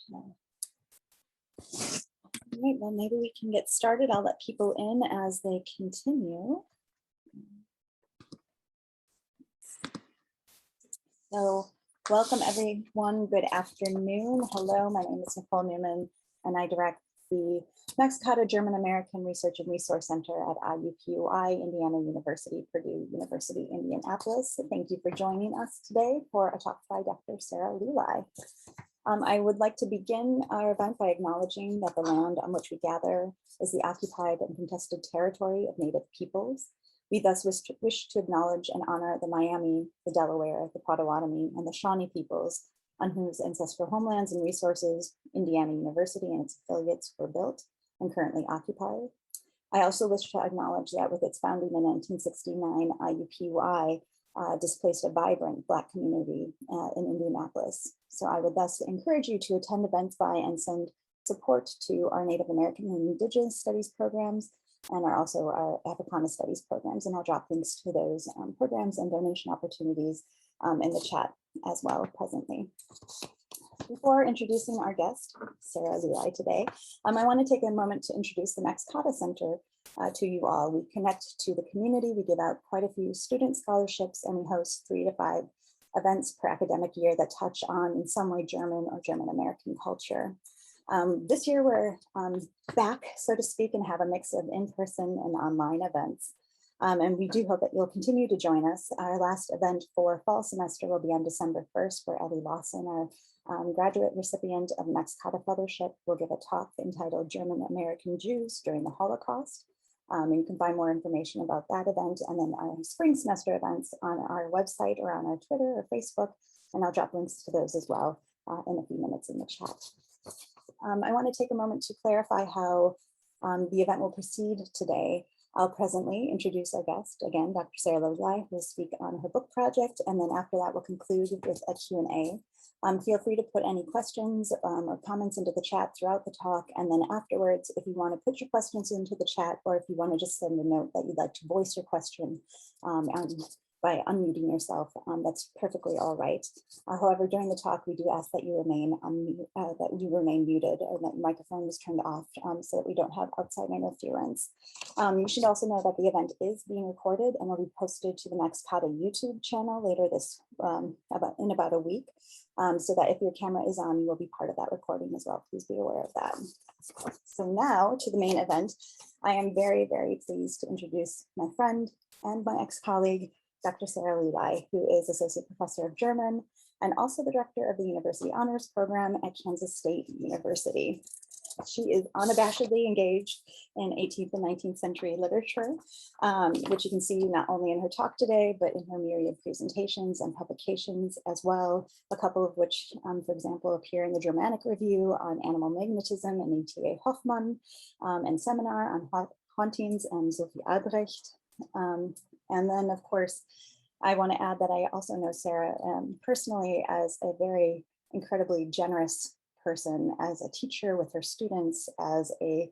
All right, well, maybe we can get started. I'll let people in as they continue. So welcome everyone, good afternoon. Hello, my name is Nicole Newman and I direct the Max Kade German American Research and Resource Center at IUPUI, Indiana University, Purdue University, Indianapolis. So thank you for joining us today for a talk by Dr. Sara Luly. I would like to begin our event by acknowledging that the land on which we gather is the occupied and contested territory of Native peoples. We thus wish to acknowledge and honor the Miami, the Delaware, the Potawatomi, and the Shawnee peoples on whose ancestral homelands and resources Indiana University and its affiliates were built and currently occupied. I also wish to acknowledge that with its founding in 1969, IUPUI displaced a vibrant Black community in Indianapolis. So I would thus encourage you to attend events by and send support to our Native American and Indigenous Studies programs and also our Africana Studies programs. And I'll drop links to those programs and donation opportunities in the chat as well presently. Before introducing our guest, Sara Luly, today, I want to take a moment to introduce the Max Kade Center to you all. We connect to the community, we give out quite a few student scholarships, and we host 3 to 5 events per academic year that touch on, in some way, German or German American culture. This year we're back, so to speak, and have a mix of in-person and online events. And we do hope that you'll continue to join us. Our last event for fall semester will be on December 1st, where Ellie Lawson, our graduate recipient of Max Kade Fellowship, will give a talk entitled German American Jews During the Holocaust. And you can find more information about that event and then our spring semester events on our website or on our Twitter or Facebook. And I'll drop links to those as well in a few minutes in the chat. I want to take a moment to clarify how the event will proceed today. I'll presently introduce our guest, again, Dr. Sara Luly, who will speak on her book project, and then after that we'll conclude with a Q&A. Feel free to put any questions or comments into the chat throughout the talk, and then afterwards, if you want to put your questions into the chat, or if you want to just send a note that you'd like to voice your question by unmuting yourself, that's perfectly all right. However, during the talk, we do ask that you remain muted, or that your microphone is turned off, so that we don't have outside interference. You should also know that the event is being recorded and will be posted to the Max Kade YouTube channel later this in about a week, so that if your camera is on, you will be part of that recording as well. Please be aware of that. So now to the main event. I am very, very pleased to introduce my friend and my ex-colleague, Dr. Sara Luly, who is Associate Professor of German and also the Director of the University Honors Program at Kansas State University. She is unabashedly engaged in 18th and 19th century literature, which you can see not only in her talk today, but in her myriad presentations and publications as well, a couple of which, for example, appear in the Germanic Review on Animal Magnetism and E.T.A. Hoffmann, and Seminar on Hauntings and Sophie Albrecht. And then, of course, I want to add that I also know Sara personally as a very incredibly generous person, as a teacher with her students, as a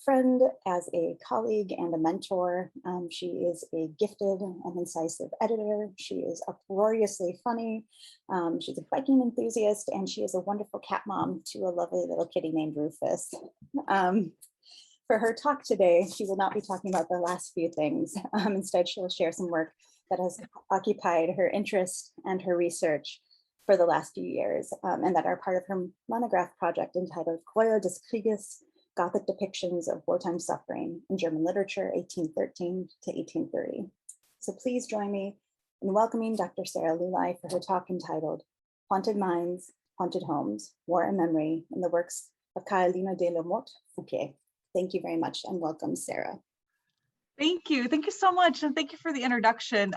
friend, as a colleague and a mentor. She is a gifted and incisive editor. She is uproariously funny. She's a Viking enthusiast, and she is a wonderful cat mom to a lovely little kitty named Rufus. For her talk today, she will not be talking about the last few things. Instead, she'll share some work that has occupied her interest and her research for the last few years, and that are part of her monograph project entitled Gräuel des Krieges, Gothic Depictions of Wartime Suffering in German Literature, 1813 to 1830. So please join me in welcoming Dr. Sara Luly for her talk entitled Haunted Minds, Haunted Homes, War and Memory in the Works of Carolina de la Motte Fouque. Thank you very much and welcome, Sara. Thank you so much, and thank you for the introduction.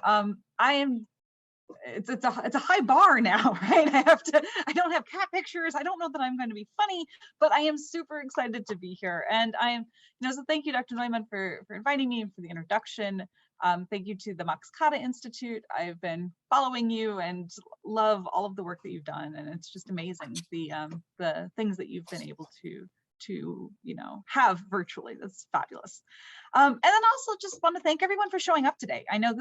It's a high bar now, right? I don't have cat pictures. I don't know that I'm going to be funny, but I am super excited to be here. And so thank you, Dr. Neumann, for inviting me and for the introduction. Thank you to the Max Kade Institute. I've been following you and love all of the work that you've done, and it's just amazing the things that you've been able to to, have virtually. That's fabulous. And then also just want to thank everyone for showing up today. I know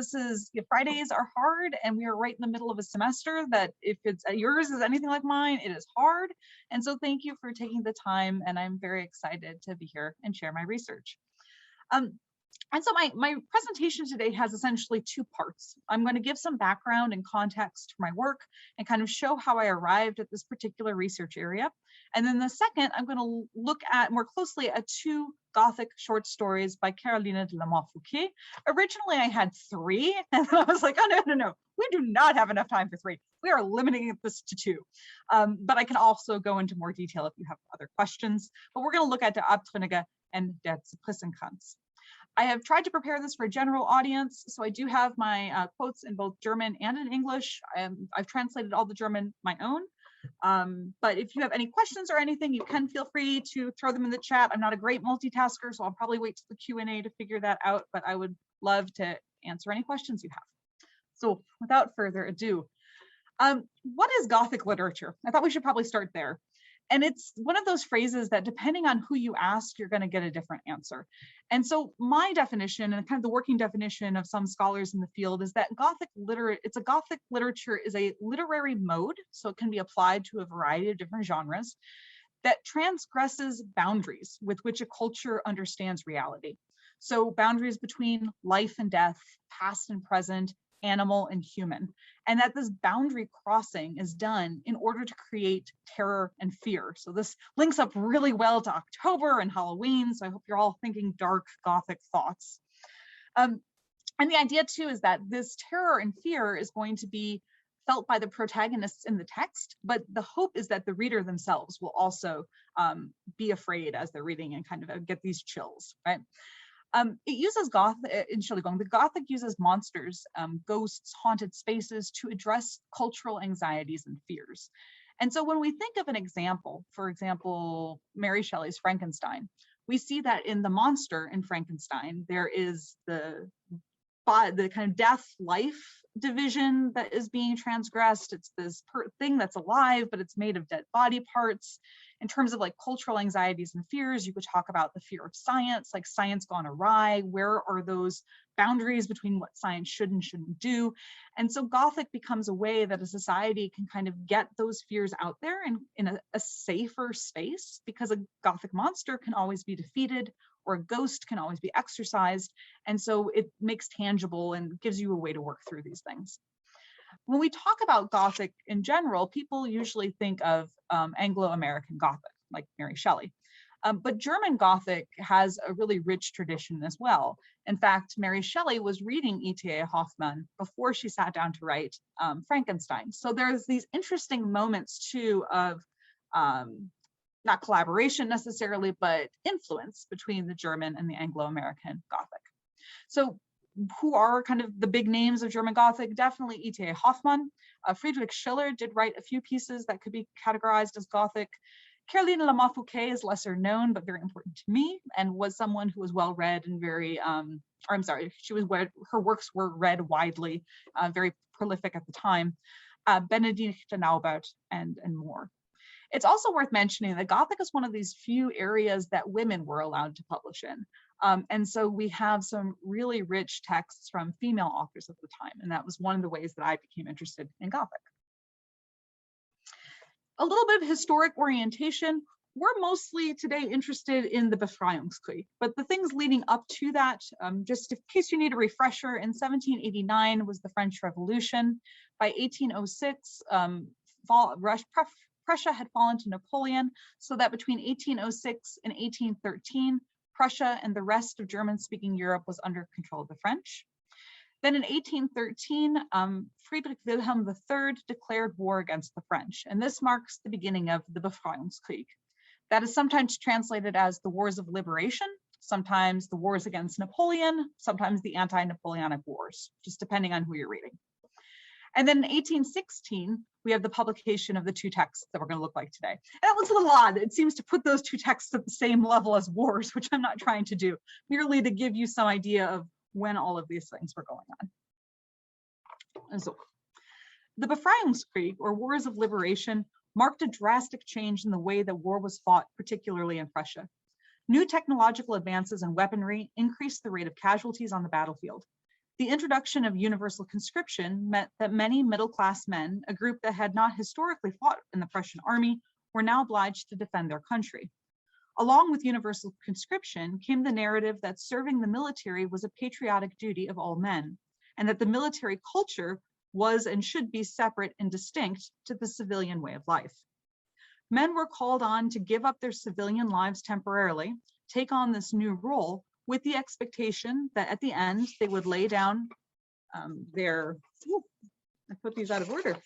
Fridays are hard, and we are right in the middle of a semester that if yours is anything like mine, it is hard. And so thank you for taking the time, and I'm very excited to be here and share my research. And so my presentation today has essentially two parts. I'm going to give some background and context for my work and kind of show how I arrived at this particular research area. And then the second, I'm going to look at more closely at two Gothic short stories by Caroline de la Fouque. Originally, I had 3, and then I was like, oh, no, we do not have enough time for 3. We are limiting this to 2. But I can also go into more detail if you have other questions. But we're going to look at the Abtrünnige and Der Ziplissenkranz. I have tried to prepare this for a general audience, so I do have my quotes in both German and in English. I've translated all the German my own, but if you have any questions or anything, you can feel free to throw them in the chat. I'm not a great multitasker, so I'll probably wait till the Q&A to figure that out, but I would love to answer any questions you have. So without further ado, what is Gothic literature? I thought we should probably start there. And it's one of those phrases that depending on who you ask, you're going to get a different answer. And so my definition, and kind of the working definition of some scholars in the field, is that Gothic literature is a literary mode, so it can be applied to a variety of different genres, that transgresses boundaries with which a culture understands reality. So boundaries between life and death, past and present, animal and human, and that this boundary crossing is done in order to create terror and fear. So this links up really well to October and Halloween, so I hope you're all thinking dark Gothic thoughts. And the idea too is that this terror and fear is going to be felt by the protagonists in the text, but the hope is that the reader themselves will also be afraid as they're reading and kind of get these chills, right? It uses the Gothic uses monsters, ghosts, haunted spaces to address cultural anxieties and fears. And so when we think of an example, for example, Mary Shelley's Frankenstein, we see that in the monster in Frankenstein, there is the kind of death-life division that is being transgressed. It's this thing that's alive, but it's made of dead body parts. In terms of like cultural anxieties and fears, you could talk about the fear of science, like science gone awry. Where are those boundaries between what science should and shouldn't do? And so Gothic becomes a way that a society can kind of get those fears out there in a safer space, because a Gothic monster can always be defeated, or a ghost can always be exorcised. And so it makes tangible and gives you a way to work through these things. When we talk about Gothic in general, people usually think of Anglo-American Gothic, like Mary Shelley. But German Gothic has a really rich tradition as well. In fact, Mary Shelley was reading E.T.A. Hoffmann before she sat down to write Frankenstein. So there's these interesting moments too of not collaboration necessarily, but influence between the German and the Anglo-American Gothic. So who are kind of the big names of German Gothic? Definitely E.T.A. Hoffmann. Friedrich Schiller did write a few pieces that could be categorized as Gothic. Caroline de la Fouque is lesser known, but very important to me, and was someone who was well read and very, her works were read widely, very prolific at the time. Benedict Naubert and more. It's also worth mentioning that Gothic is one of these few areas that women were allowed to publish in. And so we have some really rich texts from female authors at the time, and that was one of the ways that I became interested in Gothic. A little bit of historic orientation. We're mostly today interested in the Befreiungskrieg, but the things leading up to that, just in case you need a refresher, in 1789 was the French Revolution. By 1806, Prussia had fallen to Napoleon, so that between 1806 and 1813, Prussia and the rest of German-speaking Europe was under control of the French. Then in 1813, Friedrich Wilhelm III declared war against the French, and this marks the beginning of the Befreiungskrieg. That is sometimes translated as the Wars of Liberation, sometimes the wars against Napoleon, sometimes the anti-Napoleonic wars, just depending on who you're reading. And then in 1816, we have the publication of the two texts that we're going to look like today. And that looks a little odd. It seems to put those two texts at the same level as wars, which I'm not trying to do, merely to give you some idea of when all of these things were going on. And so the Befreiungskrieg, or Wars of Liberation, marked a drastic change in the way the war was fought, particularly in Prussia. New technological advances in weaponry increased the rate of casualties on the battlefield. The introduction of universal conscription meant that many middle-class men, a group that had not historically fought in the Prussian army, were now obliged to defend their country. Along with universal conscription came the narrative that serving the military was a patriotic duty of all men, and that the military culture was and should be separate and distinct to the civilian way of life. Men were called on to give up their civilian lives temporarily, take on this new role, with the expectation that at the end they would lay down I put these out of order.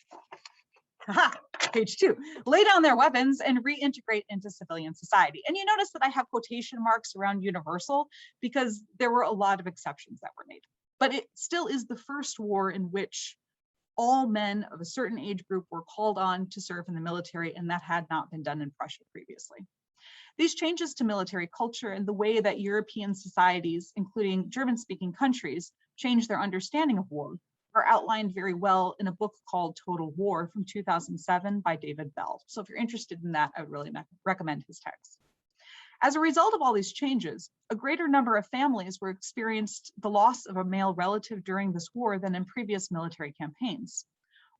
Page 2, lay down their weapons and reintegrate into civilian society. And you notice that I have quotation marks around universal because there were a lot of exceptions that were made. But it still is the first war in which all men of a certain age group were called on to serve in the military, and that had not been done in Prussia previously. These changes to military culture and the way that European societies, including German-speaking countries, changed their understanding of war are outlined very well in a book called Total War from 2007 by David Bell. So if you're interested in that, I would really recommend his text. As a result of all these changes, a greater number of families were experienced the loss of a male relative during this war than in previous military campaigns.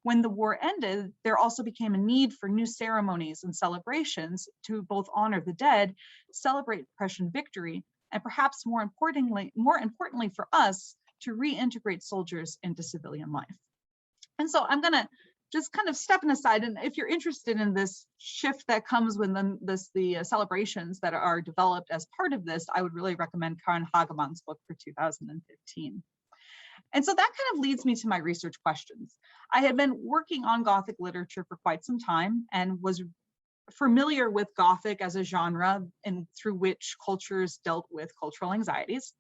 When the war ended, there also became a need for new ceremonies and celebrations to both honor the dead, celebrate Prussian victory, and perhaps more importantly for us, to reintegrate soldiers into civilian life. And so I'm gonna just kind of stepping aside, and if you're interested in this shift that comes when the celebrations that are developed as part of this, I would really recommend Karen Hagemann's book for 2015. And so that kind of leads me to my research questions. I had been working on Gothic literature for quite some time and was familiar with Gothic as a genre and through which cultures dealt with cultural anxieties.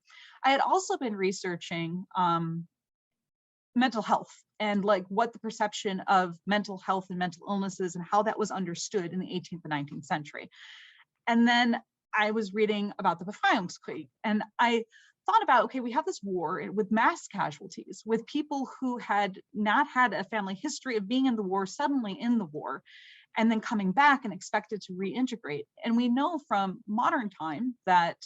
I had also been researching mental health and like what the perception of mental health and mental illnesses and how that was understood in the 18th and 19th century. And then I was reading about the Befreiungskrieg, and I thought about, okay, we have this war with mass casualties, with people who had not had a family history of being in the war, suddenly in the war, and then coming back and expected to reintegrate. And we know from modern time that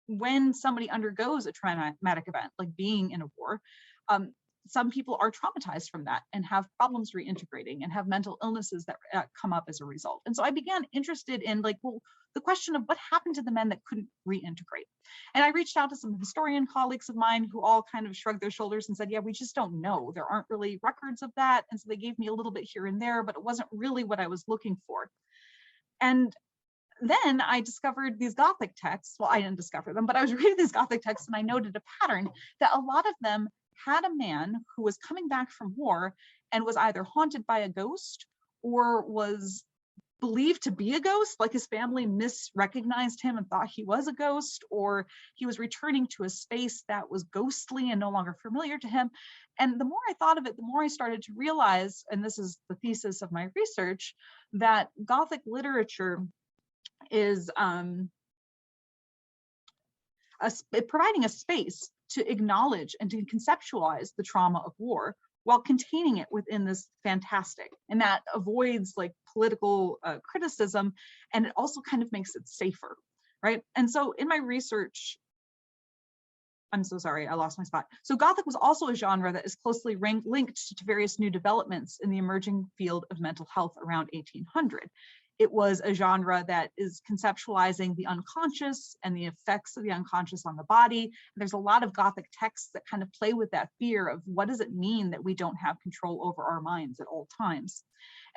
when somebody undergoes a traumatic event, like being in a war, some people are traumatized from that and have problems reintegrating and have mental illnesses that come up as a result. And so I began interested in like, well, the question of what happened to the men that couldn't reintegrate. And I reached out to some historian colleagues of mine who all kind of shrugged their shoulders and said, yeah, we just don't know. There aren't really records of that. And so they gave me a little bit here and there, but it wasn't really what I was looking for. And then I discovered these Gothic texts. Well, I didn't discover them, but I was reading these Gothic texts and I noted a pattern that a lot of them had a man who was coming back from war and was either haunted by a ghost or was believed to be a ghost, like his family misrecognized him and thought he was a ghost, or he was returning to a space that was ghostly and no longer familiar to him. And the more I thought of it, the more I started to realize, and this is the thesis of my research, that Gothic literature is providing a space to acknowledge and to conceptualize the trauma of war while containing it within this fantastic. And that avoids like political criticism, and it also kind of makes it safer, right? And so in my research, I'm so sorry, I lost my spot. So Gothic was also a genre that is closely linked to various new developments in the emerging field of mental health around 1800. It was a genre that is conceptualizing the unconscious and the effects of the unconscious on the body. There's a lot of Gothic texts that kind of play with that fear of what does it mean that we don't have control over our minds at all times.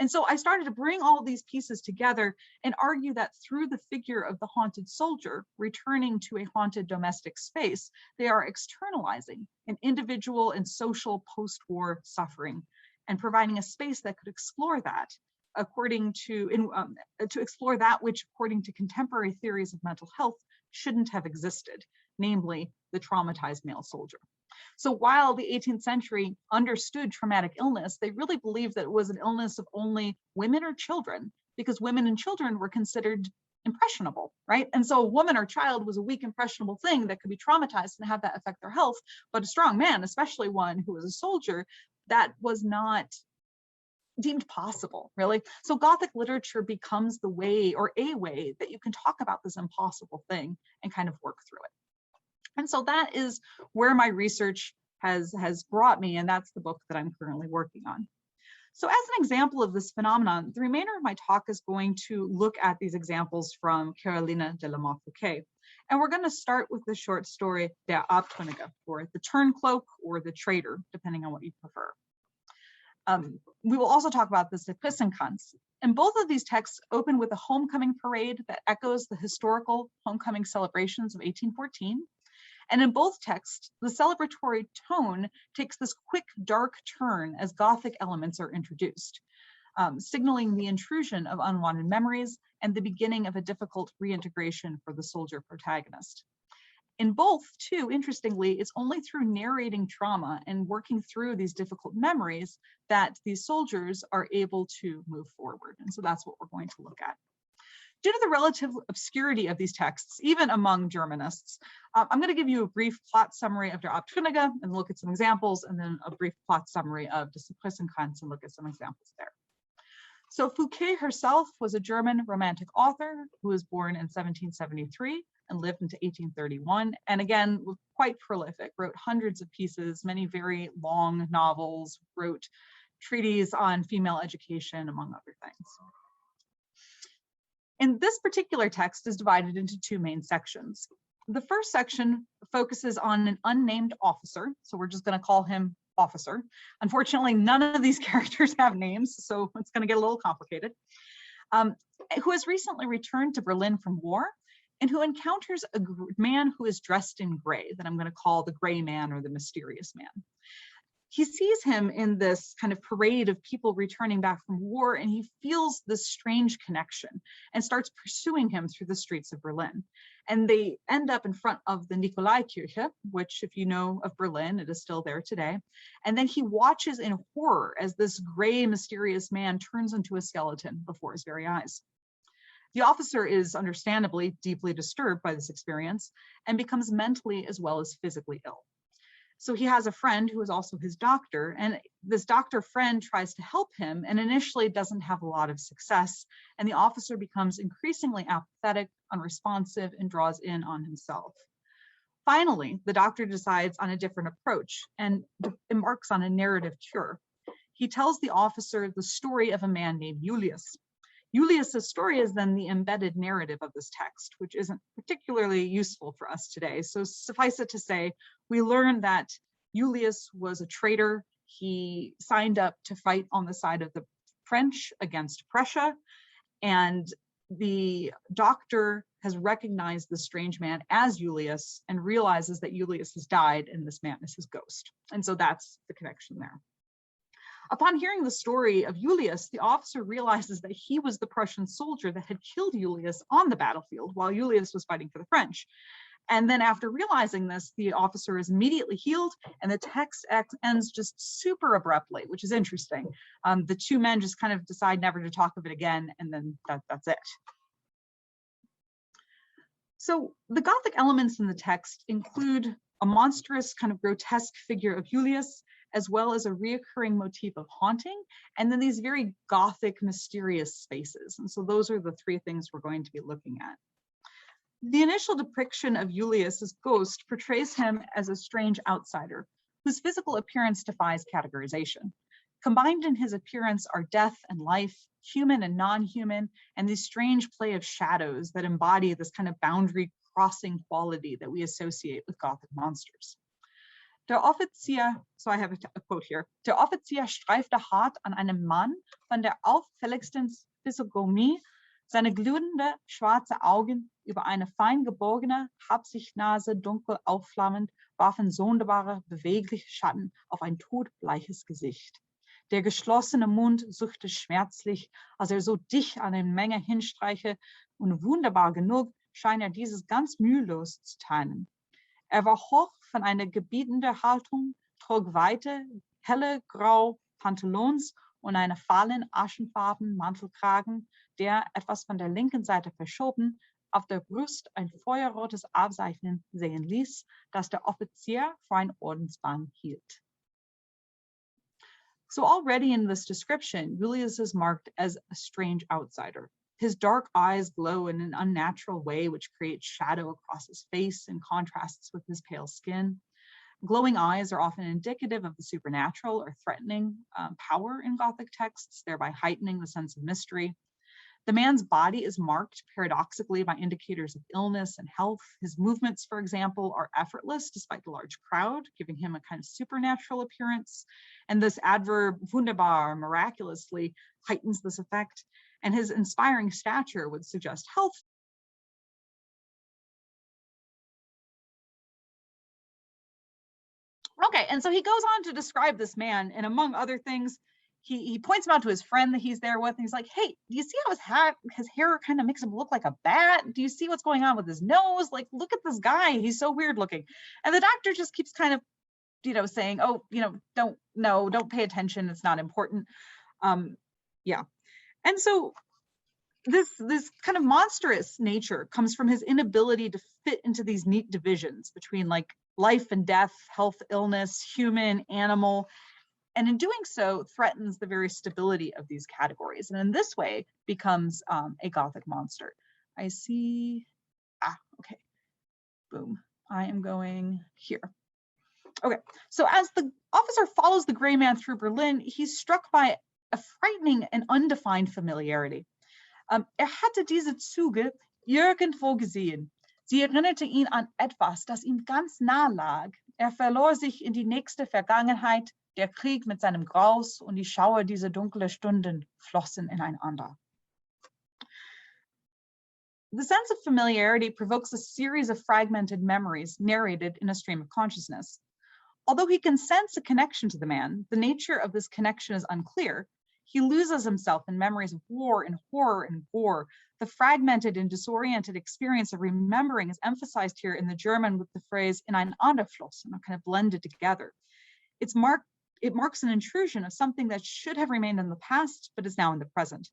And so I started to bring all of these pieces together and argue that through the figure of the haunted soldier returning to a haunted domestic space, they are externalizing an individual and social post-war suffering and providing a space that could explore that. To explore that which, according to contemporary theories of mental health, shouldn't have existed, namely the traumatized male soldier. So while the 18th century understood traumatic illness, they really believed that it was an illness of only women or children, because women and children were considered impressionable, right? And so a woman or child was a weak, impressionable thing that could be traumatized and have that affect their health, but a strong man, especially one who was a soldier, that was not deemed possible, really. So Gothic literature becomes the way, or a way, that you can talk about this impossible thing and kind of work through it. And so that is where my research has brought me, and that's the book that I'm currently working on. So as an example of this phenomenon, the remainder of my talk is going to look at these examples from Carolina de la Fouque. And we're going to start with the short story, Der Abtrünnige, or the turncloak, or the traitor, depending on what you prefer. We will also talk about the Cypressenkranz. And both of these texts open with a homecoming parade that echoes the historical homecoming celebrations of 1814. And in both texts, the celebratory tone takes this quick, dark turn as Gothic elements are introduced, signaling the intrusion of unwanted memories and the beginning of a difficult reintegration for the soldier protagonist. In both, too, interestingly, it's only through narrating trauma and working through these difficult memories that these soldiers are able to move forward. And so that's what we're going to look at. Due to the relative obscurity of these texts, even among Germanists, I'm going to give you a brief plot summary of Der Abtrünnige and look at some examples, and then a brief plot summary of the Cypressenkranz and look at some examples there. So Fouque herself was a German romantic author who was born in 1773 and lived into 1831, and again, was quite prolific, wrote hundreds of pieces, many very long novels, wrote treatises on female education, among other things. And this particular text is divided into two main sections. The first section focuses on an unnamed officer, so we're just going to call him Officer. Unfortunately, none of these characters have names, so it's going to get a little complicated, who has recently returned to Berlin from war and who encounters a man who is dressed in gray, that I'm going to call the gray man or the mysterious man. He sees him in this kind of parade of people returning back from war, and he feels this strange connection and starts pursuing him through the streets of Berlin. And they end up in front of the Nikolaikirche, which, if you know of Berlin, it is still there today. And then he watches in horror as this gray, mysterious man turns into a skeleton before his very eyes. The officer is understandably deeply disturbed by this experience and becomes mentally as well as physically ill. So he has a friend who is also his doctor, and this doctor friend tries to help him and initially doesn't have a lot of success, and the officer becomes increasingly apathetic, unresponsive, and draws in on himself. Finally, the doctor decides on a different approach and embarks on a narrative cure. He tells the officer the story of a man named Julius. Julius's story is then the embedded narrative of this text, which isn't particularly useful for us today. So suffice it to say, we learn that Julius was a traitor. He signed up to fight on the side of the French against Prussia, and the doctor has recognized the strange man as Julius and realizes that Julius has died and this man is his ghost. And so that's the connection there. Upon hearing the story of Julius, the officer realizes that he was the Prussian soldier that had killed Julius on the battlefield while Julius was fighting for the French. And then after realizing this, the officer is immediately healed, and the text ends just super abruptly, which is interesting. The two men just kind of decide never to talk of it again, and then that's it. So the Gothic elements in the text include a monstrous kind of grotesque figure of Julius, as well as a reoccurring motif of haunting, and then these very Gothic, mysterious spaces. And so those are the three things we're going to be looking at. The initial depiction of Julius as ghost portrays him as a strange outsider, whose physical appearance defies categorization. Combined in his appearance are death and life, human and non-human, and this strange play of shadows that embody this kind of boundary crossing quality that we associate with Gothic monsters. Der Offizier, so I have a quote here, der Offizier streifte hart an einem Mann von der auffälligsten Physiognomie, seine glühende schwarze Augen über eine fein gebogene Habsichtsnase dunkel aufflammend warfen sonderbare, bewegliche Schatten auf ein todbleiches Gesicht. Der geschlossene Mund suchte schmerzlich, als so dicht an eine Menge hinstreiche, und wunderbar genug scheint dieses ganz mühelos zu teilen. War hoch von einer gebietenden Haltung, trug weite, helle grau Pantalons und einen fahlen aschenfarben Mantelkragen, der, etwas von der linken Seite verschoben, auf der Brust ein feuerrotes Abzeichen sehen ließ, das der Offizier für ein Ordensband hielt. So already in this description, Julius is marked as a strange outsider. His dark eyes glow in an unnatural way, which creates shadow across his face and contrasts with his pale skin. Glowing eyes are often indicative of the supernatural or threatening power in Gothic texts, thereby heightening the sense of mystery. The man's body is marked paradoxically by indicators of illness and health. His movements, for example, are effortless despite the large crowd, giving him a kind of supernatural appearance. And this adverb wunderbar, miraculously, heightens this effect. And his inspiring stature would suggest health. Okay, and so he goes on to describe this man, and among other things, he points him out to his friend that he's there with, and he's like, hey, do you see how his hair kind of makes him look like a bat? Do you see what's going on with his nose? Like, look at this guy, he's so weird looking. And the doctor just keeps kind of, saying, oh, don't pay attention, it's not important. Yeah. And so this kind of monstrous nature comes from his inability to fit into these neat divisions between like life and death, health, illness, human, animal, and in doing so threatens the very stability of these categories, and in this way becomes a Gothic monster. I see, okay, boom, I am going here. Okay, so as the officer follows the gray man through Berlin, he's struck by a frightening and undefined familiarity. Hatte diese Züge irgendwo gesehen. Sie erinnerte ihn an etwas, das ihm ganz nah lag. Verlor sich in die nächste Vergangenheit. Der Krieg mit seinem Graus und die Schauer dieser dunklen Stunden flossen ineinander. The sense of familiarity provokes a series of fragmented memories narrated in a stream of consciousness. Although he can sense a connection to the man, the nature of this connection is unclear. He loses himself in memories of war and horror and gore. The fragmented and disoriented experience of remembering is emphasized here in the German with the phrase ineinanderflossen, kind of blended together. It marks an intrusion of something that should have remained in the past, but is now in the present.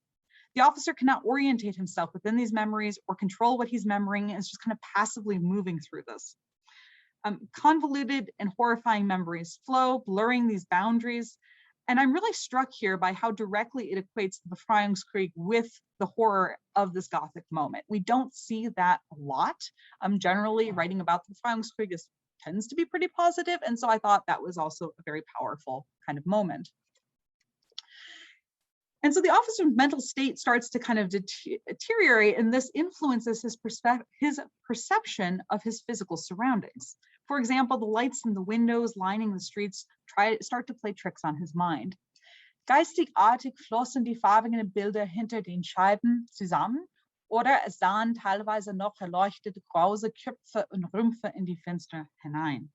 The officer cannot orientate himself within these memories or control what he's remembering, and is just kind of passively moving through this. Convoluted and horrifying memories flow, blurring these boundaries. And I'm really struck here by how directly it equates the Befreiungskrieg with the horror of this Gothic moment. We don't see that a lot. Generally, writing about the Befreiungskrieg tends to be pretty positive, and so I thought that was also a very powerful kind of moment. And so the officer's mental state starts to kind of deteriorate, and this influences his perception of his physical surroundings. For example, the lights in the windows lining the streets start to play tricks on his mind. Geistigartig flossen die farbigen Bilder hinter den Scheiben zusammen, oder es sahen teilweise noch erleuchtete grause Köpfe und Rümpfe in die Fenster hinein.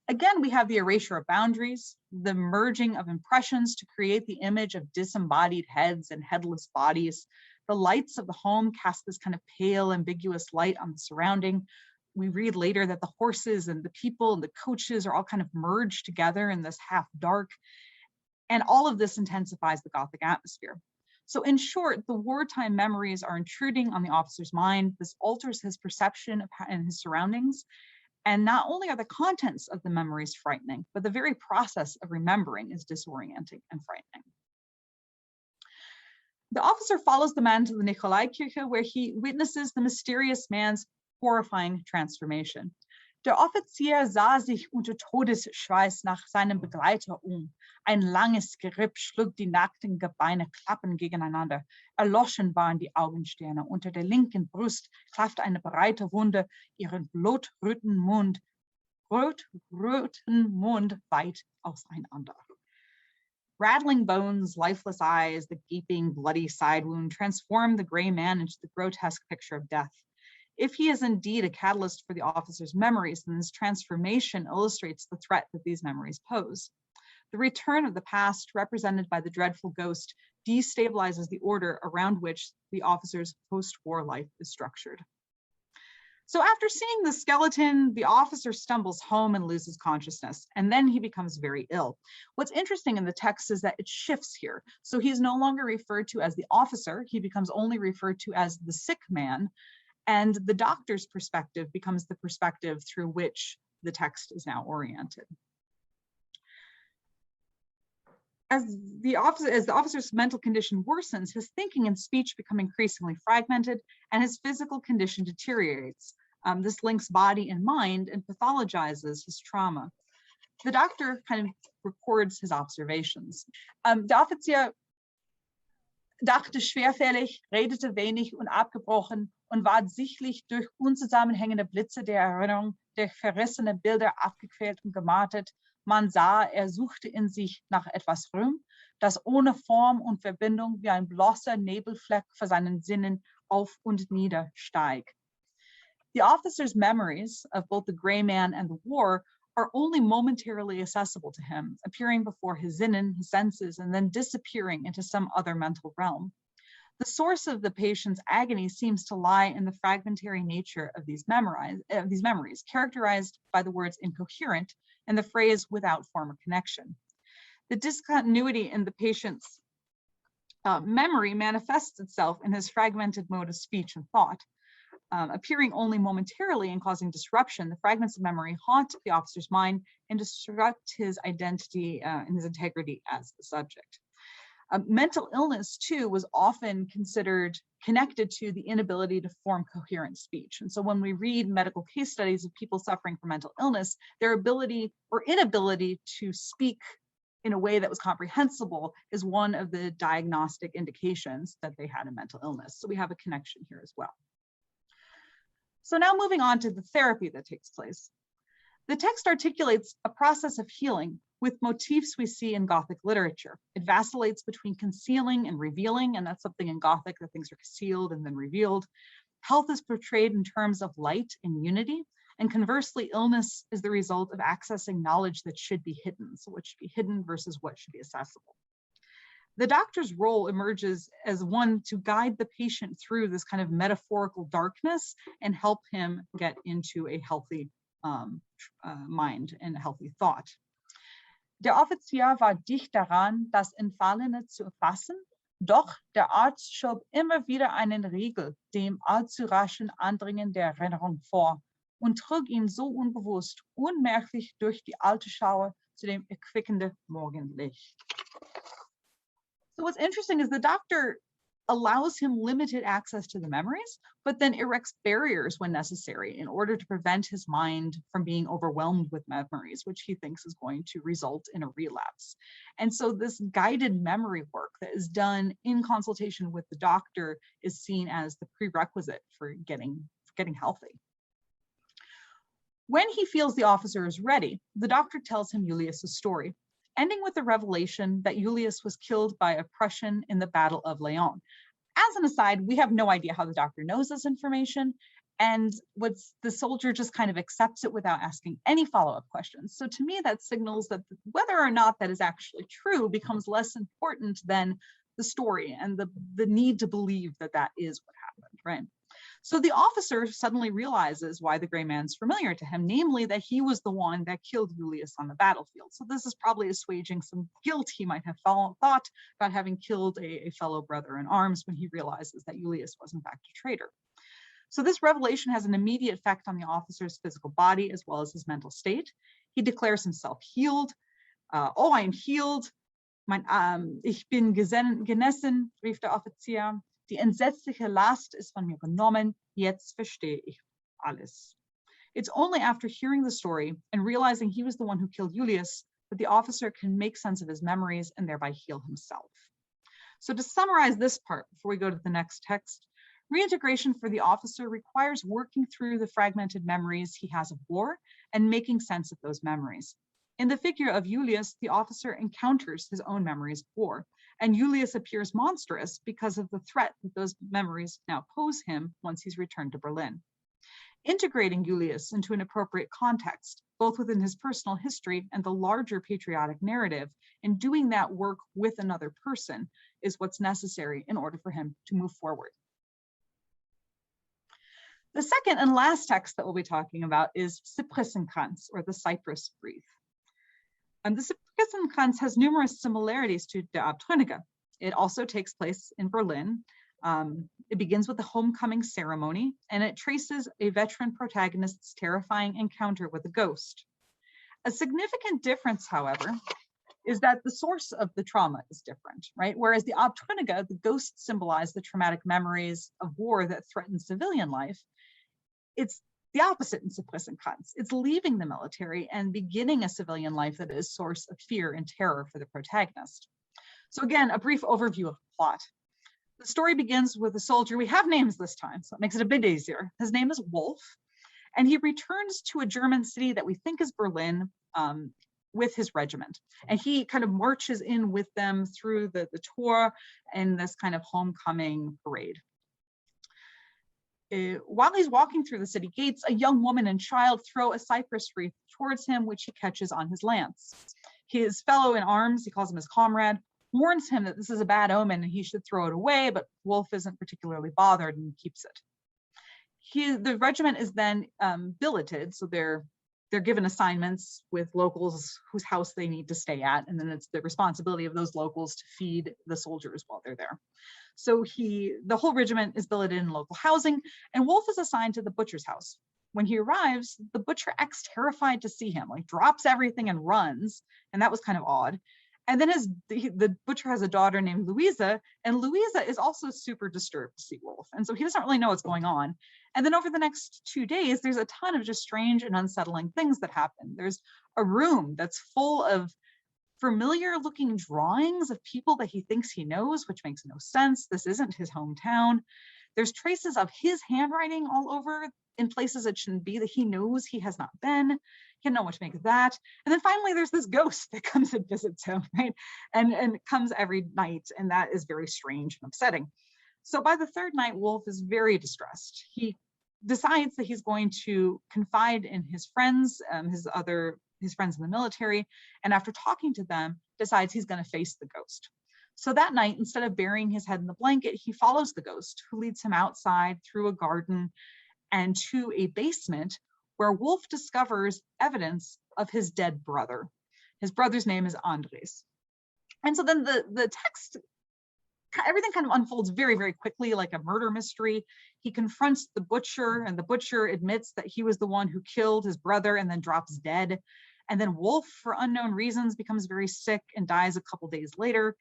Again, we have the erasure of boundaries, the merging of impressions to create the image of disembodied heads and headless bodies. The lights of the home cast this kind of pale, ambiguous light on the surrounding. We read later that the horses and the people and the coaches are all kind of merged together in this half dark. And all of this intensifies the Gothic atmosphere. So in short, the wartime memories are intruding on the officer's mind. This alters his perception of his surroundings. And not only are the contents of the memories frightening, but the very process of remembering is disorienting and frightening. The officer follows the man to the Nikolaikirche, where he witnesses the mysterious man's horrifying transformation. Der Offizier sah sich unter Todesschweiß nach seinem Begleiter Ein langes Geripp schlug die nackten Gebeine klappen gegeneinander. Erloschen waren die Augensterne. Unter der linken Brust klaffte eine breite Wunde ihren blutroten Mund weit auseinander. Rattling bones, lifeless eyes, the gaping, bloody side wound transform the gray man into the grotesque picture of death. If he is indeed a catalyst for the officer's memories, then this transformation illustrates the threat that these memories pose. The return of the past, represented by the dreadful ghost, destabilizes the order around which the officer's post-war life is structured. So after seeing the skeleton, the officer stumbles home and loses consciousness, and then he becomes very ill. What's interesting in the text is that it shifts here. So he's no longer referred to as the officer, he becomes only referred to as the sick man, and the doctor's perspective becomes the perspective through which the text is now oriented. As the officer's mental condition worsens, his thinking and speech become increasingly fragmented, and his physical condition deteriorates. This links body and mind and pathologizes his trauma. The doctor kind of records his observations. Der Offizier dachte schwerfällig, redete wenig und abgebrochen und war sichtlich durch unzusammenhängende Blitze der Erinnerung, durch verrissene Bilder abgequält und gemartet. Man sah, er suchte in sich nach etwas Ruhm, das ohne Form und Verbindung wie ein bloßer Nebelfleck vor seinen Sinnen auf und nieder steigt. The officer's memories of both the gray man and the war are only momentarily accessible to him, appearing before his Sinnen, his senses, and then disappearing into some other mental realm. The source of the patient's agony seems to lie in the fragmentary nature of these memories, characterized by the words incoherent and the phrase without form or connection. The discontinuity in the patient's memory manifests itself in his fragmented mode of speech and thought. Appearing only momentarily and causing disruption, the fragments of memory haunt the officer's mind and disrupt his identity and his integrity as the subject. Mental illness, too, was often considered connected to the inability to form coherent speech. And so when we read medical case studies of people suffering from mental illness, their ability or inability to speak in a way that was comprehensible is one of the diagnostic indications that they had a mental illness. So we have a connection here as well. So now moving on to the therapy that takes place. The text articulates a process of healing with motifs we see in Gothic literature. It vacillates between concealing and revealing, and that's something in Gothic, that things are concealed and then revealed. Health is portrayed in terms of light and unity, and conversely, illness is the result of accessing knowledge that should be hidden. So what should be hidden versus what should be accessible. The doctor's role emerges as one to guide the patient through this kind of metaphorical darkness and help him get into a healthy mind and a healthy thought. Der Offizier war dicht daran, das Entfallene zu erfassen, doch der Arzt schob immer wieder einen Riegel dem allzu raschen Andringen der Erinnerung vor und trug ihn so unbewusst, unmerklich durch die alte Schauer zu dem erquickenden Morgenlicht. So what's interesting is the doctor allows him limited access to the memories, but then erects barriers when necessary in order to prevent his mind from being overwhelmed with memories, which he thinks is going to result in a relapse. And so this guided memory work that is done in consultation with the doctor is seen as the prerequisite for getting healthy. When he feels the officer is ready, the doctor tells him Julius's story, ending with the revelation that Julius was killed by a Prussian in the Battle of Laon. As an aside, we have no idea how the doctor knows this information, and the soldier just kind of accepts it without asking any follow-up questions. So to me, that signals that whether or not that is actually true becomes less important than the story and the need to believe that that is what happened, right? So the officer suddenly realizes why the gray man's familiar to him, namely that he was the one that killed Julius on the battlefield. So this is probably assuaging some guilt he might have thought about having killed a fellow brother in arms when he realizes that Julius was in fact a traitor. So this revelation has an immediate effect on the officer's physical body as well as his mental state. He declares himself healed. Oh, I am healed. Ich bin genesen, rief der Offizier. Die entsetzliche Last ist von mir genommen, jetzt verstehe ich alles. It's only after hearing the story and realizing he was the one who killed Julius that the officer can make sense of his memories and thereby heal himself. So to summarize this part before we go to the next text, reintegration for the officer requires working through the fragmented memories he has of war and making sense of those memories. In the figure of Julius, the officer encounters his own memories of war, and Julius appears monstrous because of the threat that those memories now pose him once he's returned to Berlin. Integrating Julius into an appropriate context, both within his personal history and the larger patriotic narrative, and doing that work with another person is what's necessary in order for him to move forward. The second and last text that we'll be talking about is Cypressenkranz, or the cypress wreath. The Cypressenkranz has numerous similarities to Der Abtrünnige. It also takes place in Berlin. It begins with the homecoming ceremony, and it traces a veteran protagonist's terrifying encounter with a ghost. A significant difference, however, is that the source of the trauma is different, right? Whereas the Abtrünnige, the ghosts symbolize the traumatic memories of war that threaten civilian life. It's the opposite in Supplissenkranz. It's leaving the military and beginning a civilian life that is source of fear and terror for the protagonist. So again, a brief overview of the plot. The story begins with a soldier. We have names this time, so it makes it a bit easier. His name is Wolf, and he returns to a German city that we think is Berlin with his regiment. And he kind of marches in with them through the tour in this kind of homecoming parade. While he's walking through the city gates, a young woman and child throw a cypress wreath towards him, which he catches on his lance. His fellow in arms, he calls him his comrade, warns him that this is a bad omen and he should throw it away, but Wolf isn't particularly bothered and keeps it. The regiment is then billeted, so they're given assignments with locals whose house they need to stay at, and then it's the responsibility of those locals to feed the soldiers while they're there. So the whole regiment is billeted in local housing, and Wolf is assigned to the butcher's house. When he arrives, the butcher acts terrified to see him, like drops everything and runs, and that was kind of odd. And then the butcher has a daughter named Louisa, and Louisa is also super disturbed to see Wolf. And so he doesn't really know what's going on. And then over the next 2 days, there's a ton of just strange and unsettling things that happen. There's a room that's full of familiar looking drawings of people that he thinks he knows, which makes no sense. This isn't his hometown. There's traces of his handwriting all over in places it shouldn't be, that he knows he has not been. He didn't know what to make of that. And then finally, there's this ghost that comes and visits him, right? And it comes every night, and that is very strange and upsetting. So by the third night, Wolf is very distressed. He decides that he's going to confide in his friends, his friends in the military, and after talking to them, decides he's going to face the ghost. So that night, instead of burying his head in the blanket, he follows the ghost, who leads him outside through a garden and to a basement where Wolf discovers evidence of his dead brother. His brother's name is Andres. And so then the text, everything kind of unfolds very, very quickly, like a murder mystery. He confronts the butcher, and the butcher admits that he was the one who killed his brother and then drops dead. And then Wolf, for unknown reasons, becomes very sick and dies a couple days later.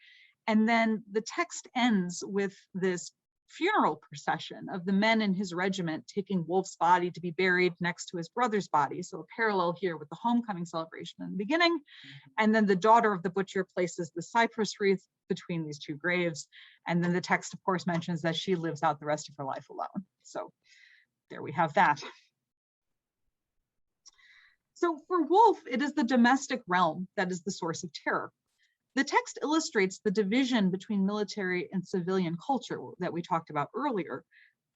And then the text ends with this funeral procession of the men in his regiment taking Wolf's body to be buried next to his brother's body. So a parallel here with the homecoming celebration in the beginning. And then the daughter of the butcher places the cypress wreath between these two graves. And then the text, of course, mentions that she lives out the rest of her life alone. So there we have that. So for Wolf, it is the domestic realm that is the source of terror. The text illustrates the division between military and civilian culture that we talked about earlier.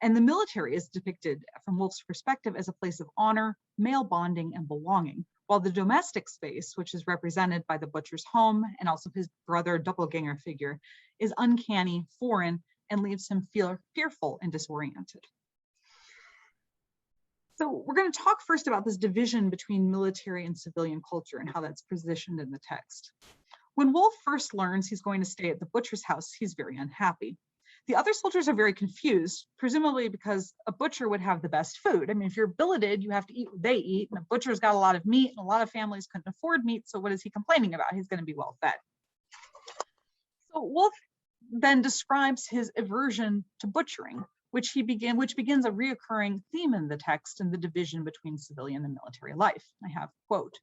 And the military is depicted from Wolf's perspective as a place of honor, male bonding, and belonging, while the domestic space, which is represented by the butcher's home and also his brother doppelganger figure, is uncanny, foreign, and leaves him fearful and disoriented. So we're going to talk first about this division between military and civilian culture and how that's positioned in the text. When Wolf first learns he's going to stay at the butcher's house, he's very unhappy. The other soldiers are very confused, presumably because a butcher would have the best food. I mean, if you're billeted, you have to eat what they eat, and a butcher's got a lot of meat, and a lot of families couldn't afford meat, so what is he complaining about? He's going to be well fed. So Wolf then describes his aversion to butchering, which begins a reoccurring theme in the text and the division between civilian and military life. I have, quote,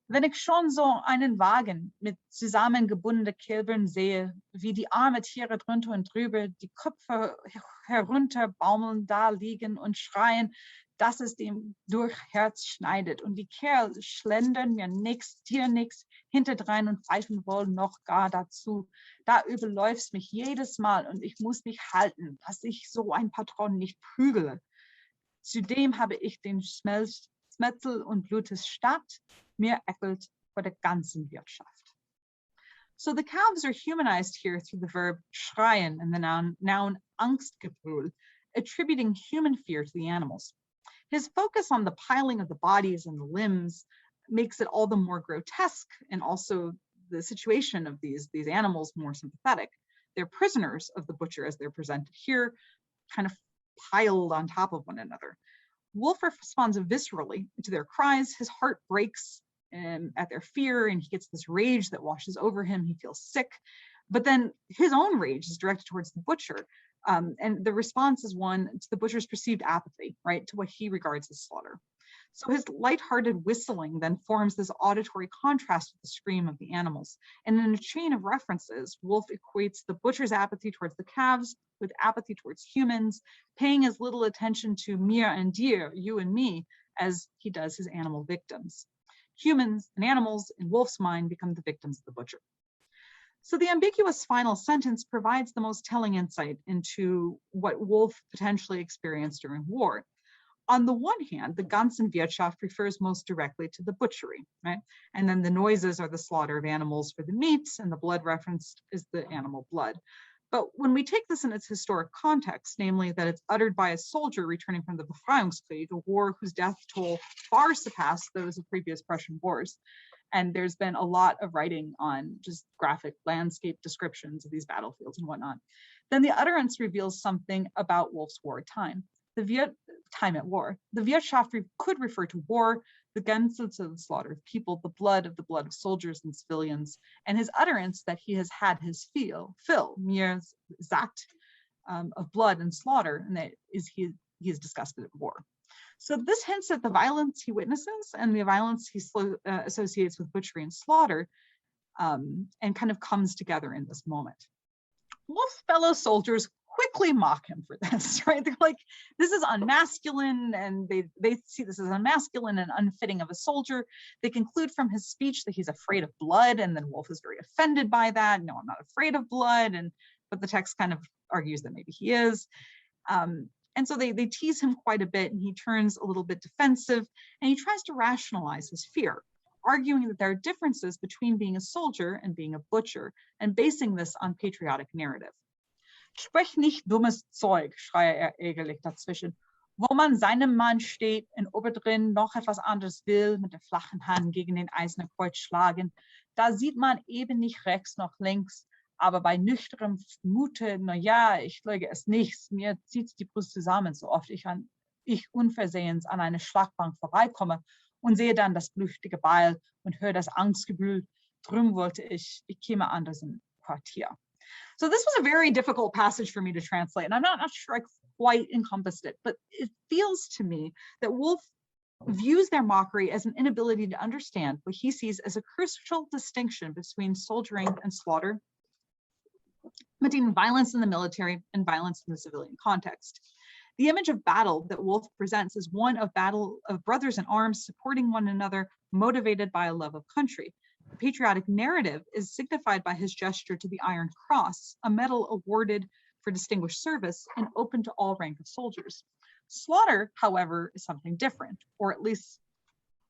"Wenn ich schon so einen Wagen mit zusammengebundenen Kälbern sehe, wie die armen Tiere drunter und drüber, die Köpfe herunterbaumeln, da liegen und schreien, dass es dem durch Herz schneidet. Und die Kerl schlendern mir dir nix hinterdrein und pfeifen wollen noch gar dazu. Da überläuft's mich jedes Mal und ich muss mich halten, dass ich so ein Patron nicht prügele. Zudem habe ich den Schmetzel und Blutes Stadt, mir eckelt vor der ganzen Wirtschaft." So the calves are humanized here through the verb schreien and the noun Angstgebrüll, attributing human fear to the animals. His focus on the piling of the bodies and the limbs makes it all the more grotesque, and also the situation of these animals more sympathetic. They're prisoners of the butcher as they're presented here, kind of piled on top of one another. Wolf responds viscerally to their cries. His heart breaks at their fear, and he gets this rage that washes over him. He feels sick, but then his own rage is directed towards the butcher. And the response is one to the butcher's perceived apathy, right, to what he regards as slaughter. So his lighthearted whistling then forms this auditory contrast with the scream of the animals. And in a chain of references, Woolf equates the butcher's apathy towards the calves with apathy towards humans, paying as little attention to mir and dir, you and me, as he does his animal victims. Humans and animals, in Woolf's mind, become the victims of the butcher. So the ambiguous final sentence provides the most telling insight into what Woolf potentially experienced during war. On the one hand, the Ganzenwirtschaft refers most directly to the butchery, right? And then the noises are the slaughter of animals for the meats, and the blood referenced is the animal blood. But when we take this in its historic context, namely that it's uttered by a soldier returning from the Befreiungskrieg, a war whose death toll far surpassed those of previous Prussian wars, and there's been a lot of writing on just graphic landscape descriptions of these battlefields and whatnot, then the utterance reveals something about Woolf's wartime. The time at war. The Wirtschaft could refer to war, the Gänse to the slaughter of people, the blood of soldiers and civilians, and his utterance that he has had his fill, mir sagt, of blood and slaughter, and that is he is disgusted at war. So this hints at the violence he witnesses and the violence he associates with butchery and slaughter, and kind of comes together in this moment. Wolf's fellow soldiers quickly mock him for this, right? They're like, this is unmasculine, and they see this as unmasculine and unfitting of a soldier. They conclude from his speech that he's afraid of blood, and then Woolf is very offended by that. No, I'm not afraid of blood, but the text kind of argues that maybe he is. And so they tease him quite a bit, and he turns a little bit defensive, and he tries to rationalize his fear, arguing that there are differences between being a soldier and being a butcher, and basing this on patriotic narrative. Sprech nicht dummes Zeug, schreie ärgerlich dazwischen. Wo man seinem Mann steht und obendrein noch etwas anderes will, mit der flachen Hand gegen den eisernen Kreuz schlagen, da sieht man eben nicht rechts noch links, aber bei nüchternem Mute, na ja, ich leuge es nicht, mir zieht die Brust zusammen, so oft ich unversehens an eine Schlagbank vorbeikomme und sehe dann das blüchtige Beil und höre das Angstgebrüll. Drum wollte ich käme anders im Quartier. So this was a very difficult passage for me to translate, and I'm not sure I quite encompassed it, but it feels to me that Woolf views their mockery as an inability to understand what he sees as a crucial distinction between soldiering and slaughter, between violence in the military and violence in the civilian context. The image of battle that Woolf presents is one of battle of brothers in arms supporting one another, motivated by a love of country. The patriotic narrative is signified by his gesture to the Iron Cross, a medal awarded for distinguished service and open to all rank of soldiers. Slaughter, however, is something different, or at least,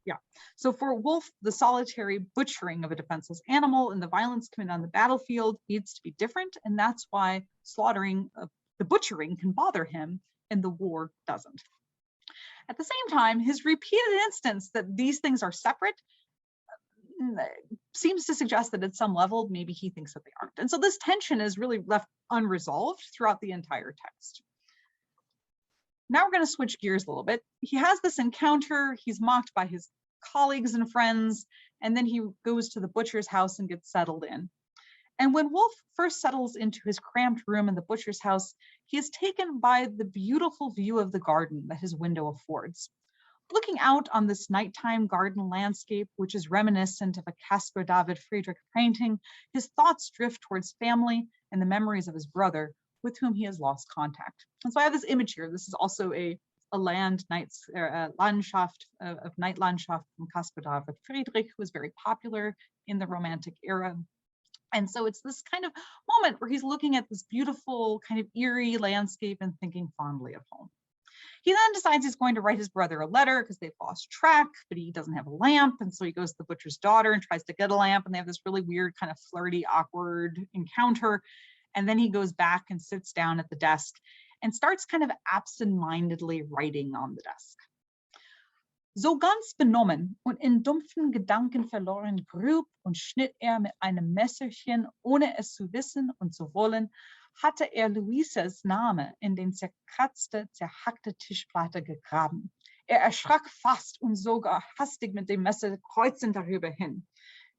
yeah. So for Woolf, the solitary butchering of a defenseless animal and the violence committed on the battlefield needs to be different, and that's why the butchering can bother him and the war doesn't. At the same time, his repeated instance that these things are separate seems to suggest that at some level, maybe he thinks that they aren't. And so this tension is really left unresolved throughout the entire text. Now we're going to switch gears a little bit. He has this encounter, he's mocked by his colleagues and friends, and then he goes to the butcher's house and gets settled in. And when Woolf first settles into his cramped room in the butcher's house, he is taken by the beautiful view of the garden that his window affords. Looking out on this nighttime garden landscape, which is reminiscent of a Caspar David Friedrich painting, his thoughts drift towards family and the memories of his brother, with whom he has lost contact. And so I have this image here. This is also a Landschaft of night Landschaft from Caspar David Friedrich, who was very popular in the Romantic era. And so it's this kind of moment where he's looking at this beautiful kind of eerie landscape and thinking fondly of home. He then decides he's going to write his brother a letter because they've lost track, but he doesn't have a lamp. And so he goes to the butcher's daughter and tries to get a lamp, and they have this really weird kind of flirty, awkward encounter. And then he goes back and sits down at the desk and starts kind of absent-mindedly writing on the desk. So ganz benommen und in dumpfen Gedanken verloren grub und schnitt mit einem Messerchen, ohne es zu wissen und zu wollen, hatte Luisas Name in den zerkratzte, zerhackte Tischplatte gegraben. Erschrak fast und sogar hastig mit dem Messer kreuzend darüber hin.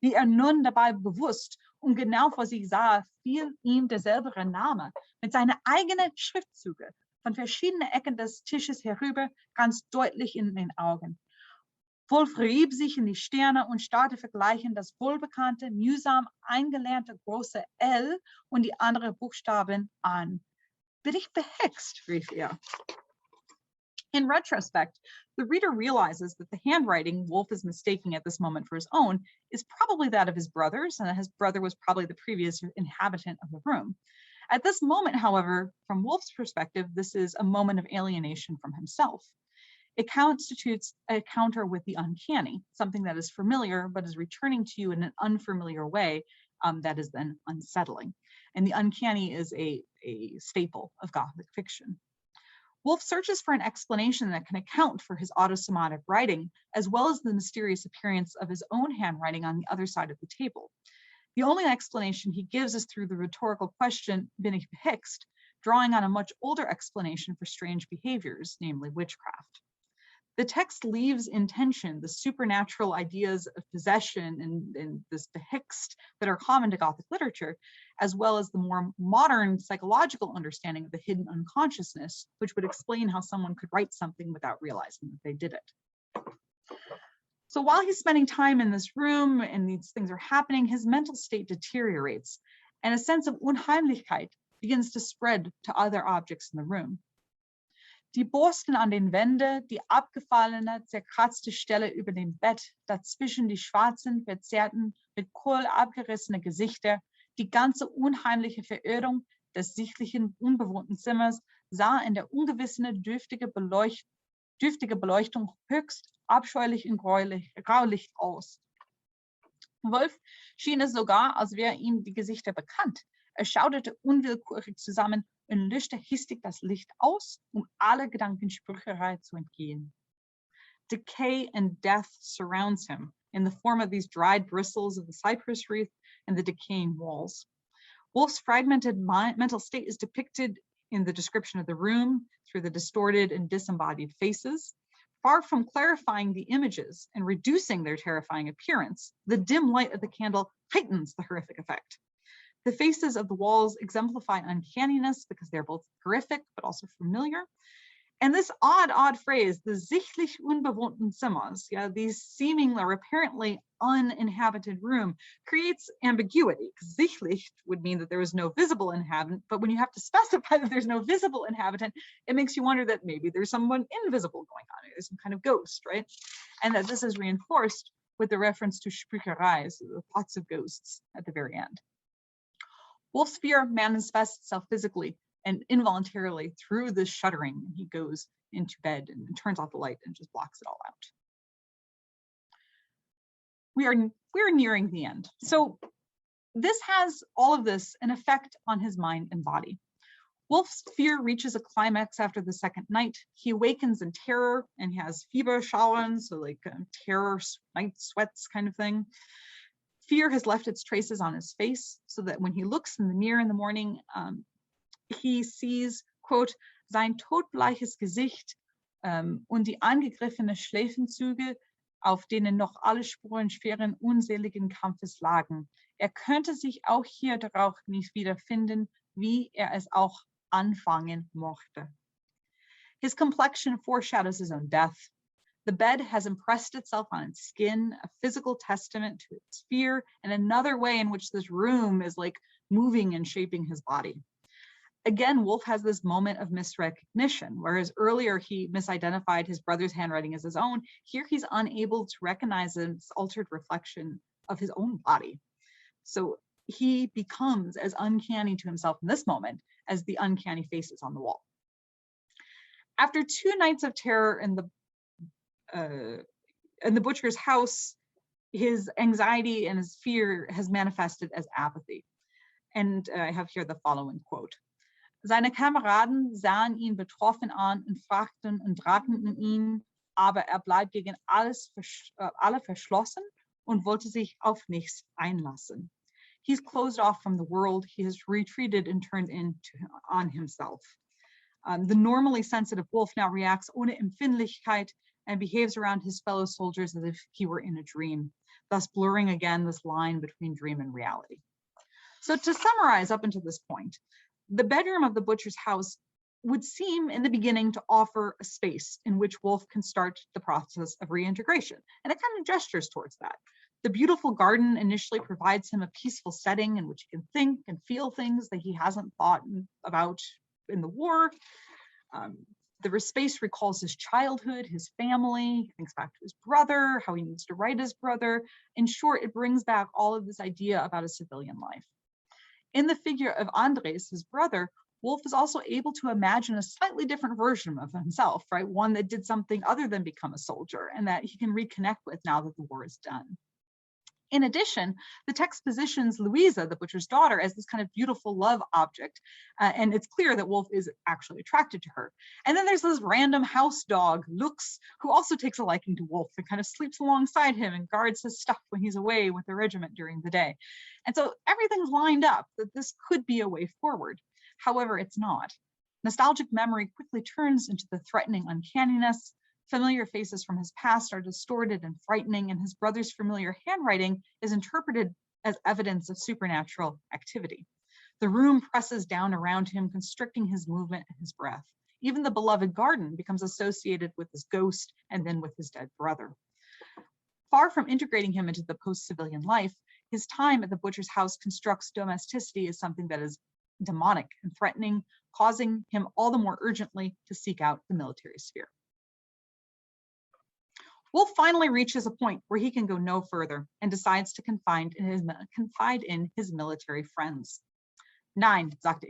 Wie nun dabei bewusst und genau vor sich sah, fiel ihm derselbe Name mit seinen eigenen Schriftzüge von verschiedenen Ecken des Tisches herüber ganz deutlich in den Augen. Wolf rieb sich in die Stirne und starrte vergleichend das wohlbekannte, mühsam eingelernte große L und die anderen Buchstaben an. Bin ich behext, rief er. In retrospect, the reader realizes that the handwriting Wolf is mistaking at this moment for his own is probably that of his brother's, and that his brother was probably the previous inhabitant of the room. At this moment, however, from Wolf's perspective, this is a moment of alienation from himself. It constitutes a encounter with the uncanny, something that is familiar but is returning to you in an unfamiliar way that is then unsettling. And the uncanny is a staple of Gothic fiction. Wolf searches for an explanation that can account for his autosomatic writing, as well as the mysterious appearance of his own handwriting on the other side of the table. The only explanation he gives is through the rhetorical question, bin ich behext, drawing on a much older explanation for strange behaviors, namely witchcraft. The text leaves in tension the supernatural ideas of possession and this behext that are common to Gothic literature, as well as the more modern psychological understanding of the hidden unconsciousness, which would explain how someone could write something without realizing that they did it. So while he's spending time in this room and these things are happening, his mental state deteriorates, and a sense of Unheimlichkeit begins to spread to other objects in the room. Die Borsten an den Wänden, die abgefallene, zerkratzte Stelle über dem Bett, dazwischen die schwarzen, verzerrten, mit Kohl abgerissene Gesichter, die ganze unheimliche Verirrung des sichtlichen, unbewohnten Zimmers sah in der ungewissen, dürftige Beleuchtung höchst abscheulich und graulich aus. Wolf schien es sogar, als wäre ihm die Gesichter bekannt. Er schauderte unwillkürlich zusammen und löschte hastig das Licht aus, alle Gedankensprücherei zu entgehen. Decay and death surrounds him in the form of these dried bristles of the cypress wreath and the decaying walls. Wolf's fragmented mental state is depicted in the description of the room through the distorted and disembodied faces. Far from clarifying the images and reducing their terrifying appearance, the dim light of the candle heightens the horrific effect. The faces of the walls exemplify uncanniness because they're both horrific but also familiar. And this odd phrase, the sichtlich unbewohnten Zimmers, these seemingly or apparently uninhabited room, creates ambiguity. Sichtlich would mean that there is no visible inhabitant, but when you have to specify that there's no visible inhabitant, it makes you wonder that maybe there's someone invisible going on. There's some kind of ghost, right? And that this is reinforced with the reference to Sprücherei, so the thoughts of ghosts at the very end. Wolf's fear manifests itself physically and involuntarily through this shuddering. He goes into bed and turns off the light and just blocks it all out. We're nearing the end. So this has all of this an effect on his mind and body. Wolf's fear reaches a climax after the second night. He awakens in terror and he has Fieberschauern, so like terror, night sweats kind of thing. Fear has left its traces on his face, so that when he looks in the mirror in the morning, he sees, quote, sein todbleiches Gesicht und die angegriffenen Schläfenzüge, auf denen noch alle Spuren schweren, unseligen Kampfes lagen. Er könnte sich auch hier darauf nicht wiederfinden, wie es auch anfangen mochte. His complexion foreshadows his own death. The bed has impressed itself on its skin, a physical testament to its fear, and another way in which this room is like moving and shaping his body. Again, Wolf has this moment of misrecognition, whereas earlier he misidentified his brother's handwriting as his own. Here he's unable to recognize this altered reflection of his own body. So he becomes as uncanny to himself in this moment as the uncanny faces on the wall. After 2 nights of terror in the butcher's house, his anxiety and his fear has manifested as apathy. And I have here the following quote. Seine Kameraden sahen ihn betroffen an und fragten und drängten ihn, aber bleibt gegen alle verschlossen und wollte sich auf nichts einlassen. He's closed off from the world. He has retreated and turned on himself. The normally sensitive Wolf now reacts ohne Empfindlichkeit and behaves around his fellow soldiers as if he were in a dream, thus blurring again this line between dream and reality. So to summarize up until this point, the bedroom of the butcher's house would seem in the beginning to offer a space in which Wolf can start the process of reintegration, and it kind of gestures towards that. The beautiful garden initially provides him a peaceful setting in which he can think and feel things that he hasn't thought about in the war. The space recalls his childhood, his family, he thinks back to his brother, how he needs to write his brother. In short, it brings back all of this idea about a civilian life. In the figure of Andres, his brother, Wolf is also able to imagine a slightly different version of himself, right? One that did something other than become a soldier and that he can reconnect with now that the war is done. In addition, the text positions Louisa, the butcher's daughter, as this kind of beautiful love object, and it's clear that Wolf is actually attracted to her. And then there's this random house dog, Lux, who also takes a liking to Wolf and kind of sleeps alongside him and guards his stuff when he's away with the regiment during the day. And so everything's lined up that this could be a way forward. However, it's not. Nostalgic memory quickly turns into the threatening uncanniness. Familiar faces from his past are distorted and frightening, and his brother's familiar handwriting is interpreted as evidence of supernatural activity. The room presses down around him, constricting his movement and his breath. Even the beloved garden becomes associated with his ghost and then with his dead brother. Far from integrating him into the post-civilian life, his time at the butcher's house constructs domesticity as something that is demonic and threatening, causing him all the more urgently to seek out the military sphere. Wolf finally reaches a point where he can go no further and decides to confide in his military friends. Nein, sagte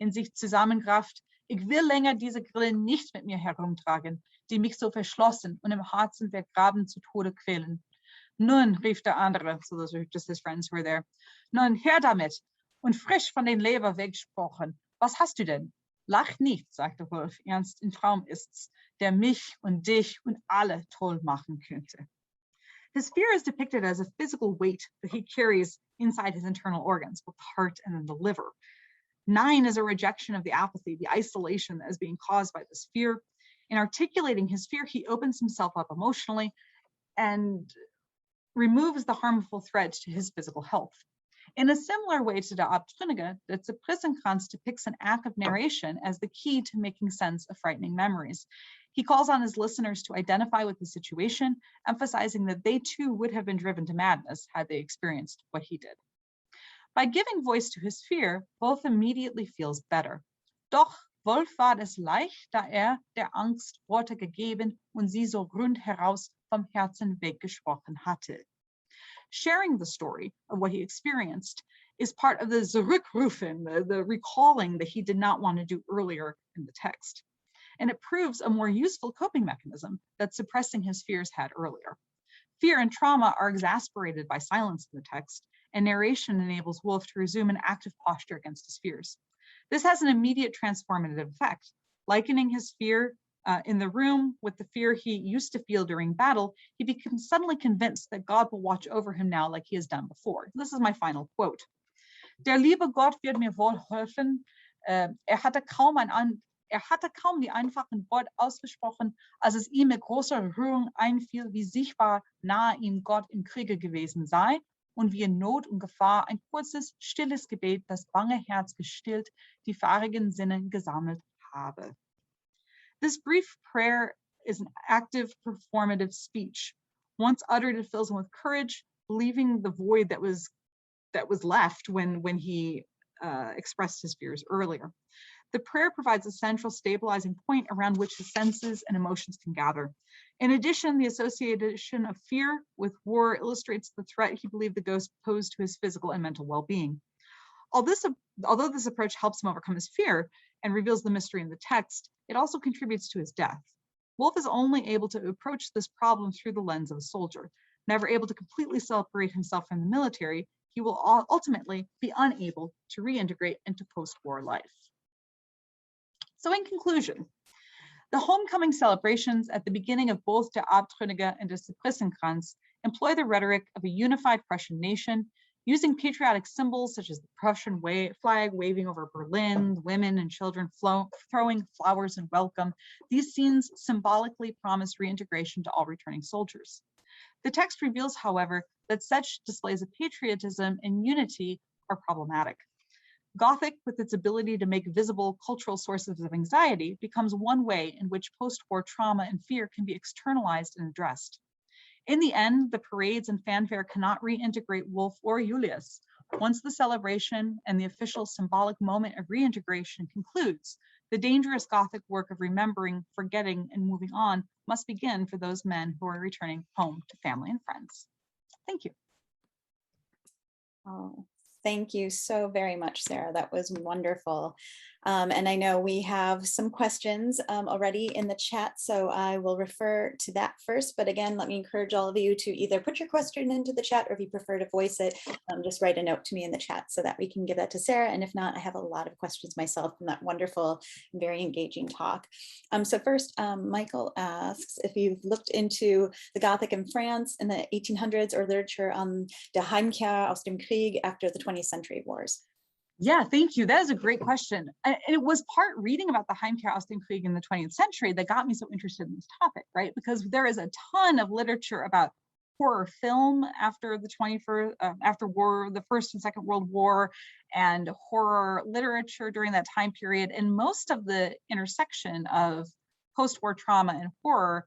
in sich zusammengerafft, ich will länger diese Grille nicht mit mir herumtragen, die mich so verschlossen und im Herzen vergraben zu Tode quälen. Nun, rief der andere, so those are just his friends who were there, nun, her damit, und frisch von den Leber weggesprochen, was hast du denn? Lach nicht, sagte Wolf, ernst in Traum ist's, der mich und dich und alle toll machen könnte. His fear is depicted as a physical weight that he carries inside his internal organs, both the heart and then the liver. 9 is a rejection of the apathy, the isolation that is being caused by this fear. In articulating his fear, he opens himself up emotionally and removes the harmful threat to his physical health. In a similar way to the Abtrünnige, the Zerprissenkranz depicts an act of narration as the key to making sense of frightening memories. He calls on his listeners to identify with the situation, emphasizing that they too would have been driven to madness had they experienced what he did. By giving voice to his fear, Wolf immediately feels better. Doch Wolf war es leicht, da der Angst Worte gegeben und sie so rundheraus vom Herzen weggesprochen hatte. Sharing the story of what he experienced is part of the Zurückrufen, the recalling that he did not want to do earlier in the text. And it proves a more useful coping mechanism that suppressing his fears had earlier. Fear and trauma are exasperated by silence in the text, and narration enables Wolf to resume an active posture against his fears. This has an immediate transformative effect, likening his fear in the room with the fear he used to feel during battle. He becomes suddenly convinced that God will watch over him now like he has done before. This is my final quote. Der liebe Gott wird mir wohl helfen. Hatte kaum die einfachen Worte ausgesprochen, als es ihm mit großer Rührung einfiel, wie sichtbar nahe ihm Gott im Kriege gewesen sei und wie in Not und Gefahr ein kurzes, stilles Gebet das bange Herz gestillt, die fahrigen Sinne gesammelt habe. This brief prayer is an active performative speech. Once uttered, it fills him with courage, leaving the void that was left when he expressed his fears earlier. The prayer provides a central stabilizing point around which his senses and emotions can gather. In addition, the association of fear with war illustrates the threat he believed the ghost posed to his physical and mental well-being. Although this approach helps him overcome his fear and reveals the mystery in the text, it also contributes to his death. Wolf is only able to approach this problem through the lens of a soldier. Never able to completely separate himself from the military, he will ultimately be unable to reintegrate into post-war life. So in conclusion, the homecoming celebrations at the beginning of both Der Abtrünnige and Der Zerprissenkranz employ the rhetoric of a unified Prussian nation, Using patriotic symbols such as the Prussian flag waving over Berlin, women and children throwing flowers in welcome, these scenes symbolically promise reintegration to all returning soldiers. The text reveals, however, that such displays of patriotism and unity are problematic. Gothic, with its ability to make visible cultural sources of anxiety, becomes one way in which post-war trauma and fear can be externalized and addressed. In the end, the parades and fanfare cannot reintegrate Wolf or Julius. Once the celebration and the official symbolic moment of reintegration concludes, the dangerous Gothic work of remembering, forgetting, and moving on must begin for those men who are returning home to family and friends. Thank you. Oh, thank you so very much, Sarah. That was wonderful. And I know we have some questions already in the chat, so I will refer to that first. But again, let me encourage all of you to either put your question into the chat, or if you prefer to voice it, just write a note to me in the chat so that we can give that to Sarah. And if not, I have a lot of questions myself from that wonderful, very engaging talk. So first, Michael asks if you've looked into the Gothic in France in the 1800s or literature on der Heimkehr aus dem Krieg after the 20th century wars. Yeah, thank you. That is a great question. And it was part reading about the Heimkehr aus dem Krieg in the 20th century that got me so interested in this topic, right? Because there is a ton of literature about horror film after the the First and Second World War, and horror literature during that time period. And most of the intersection of post-war trauma and horror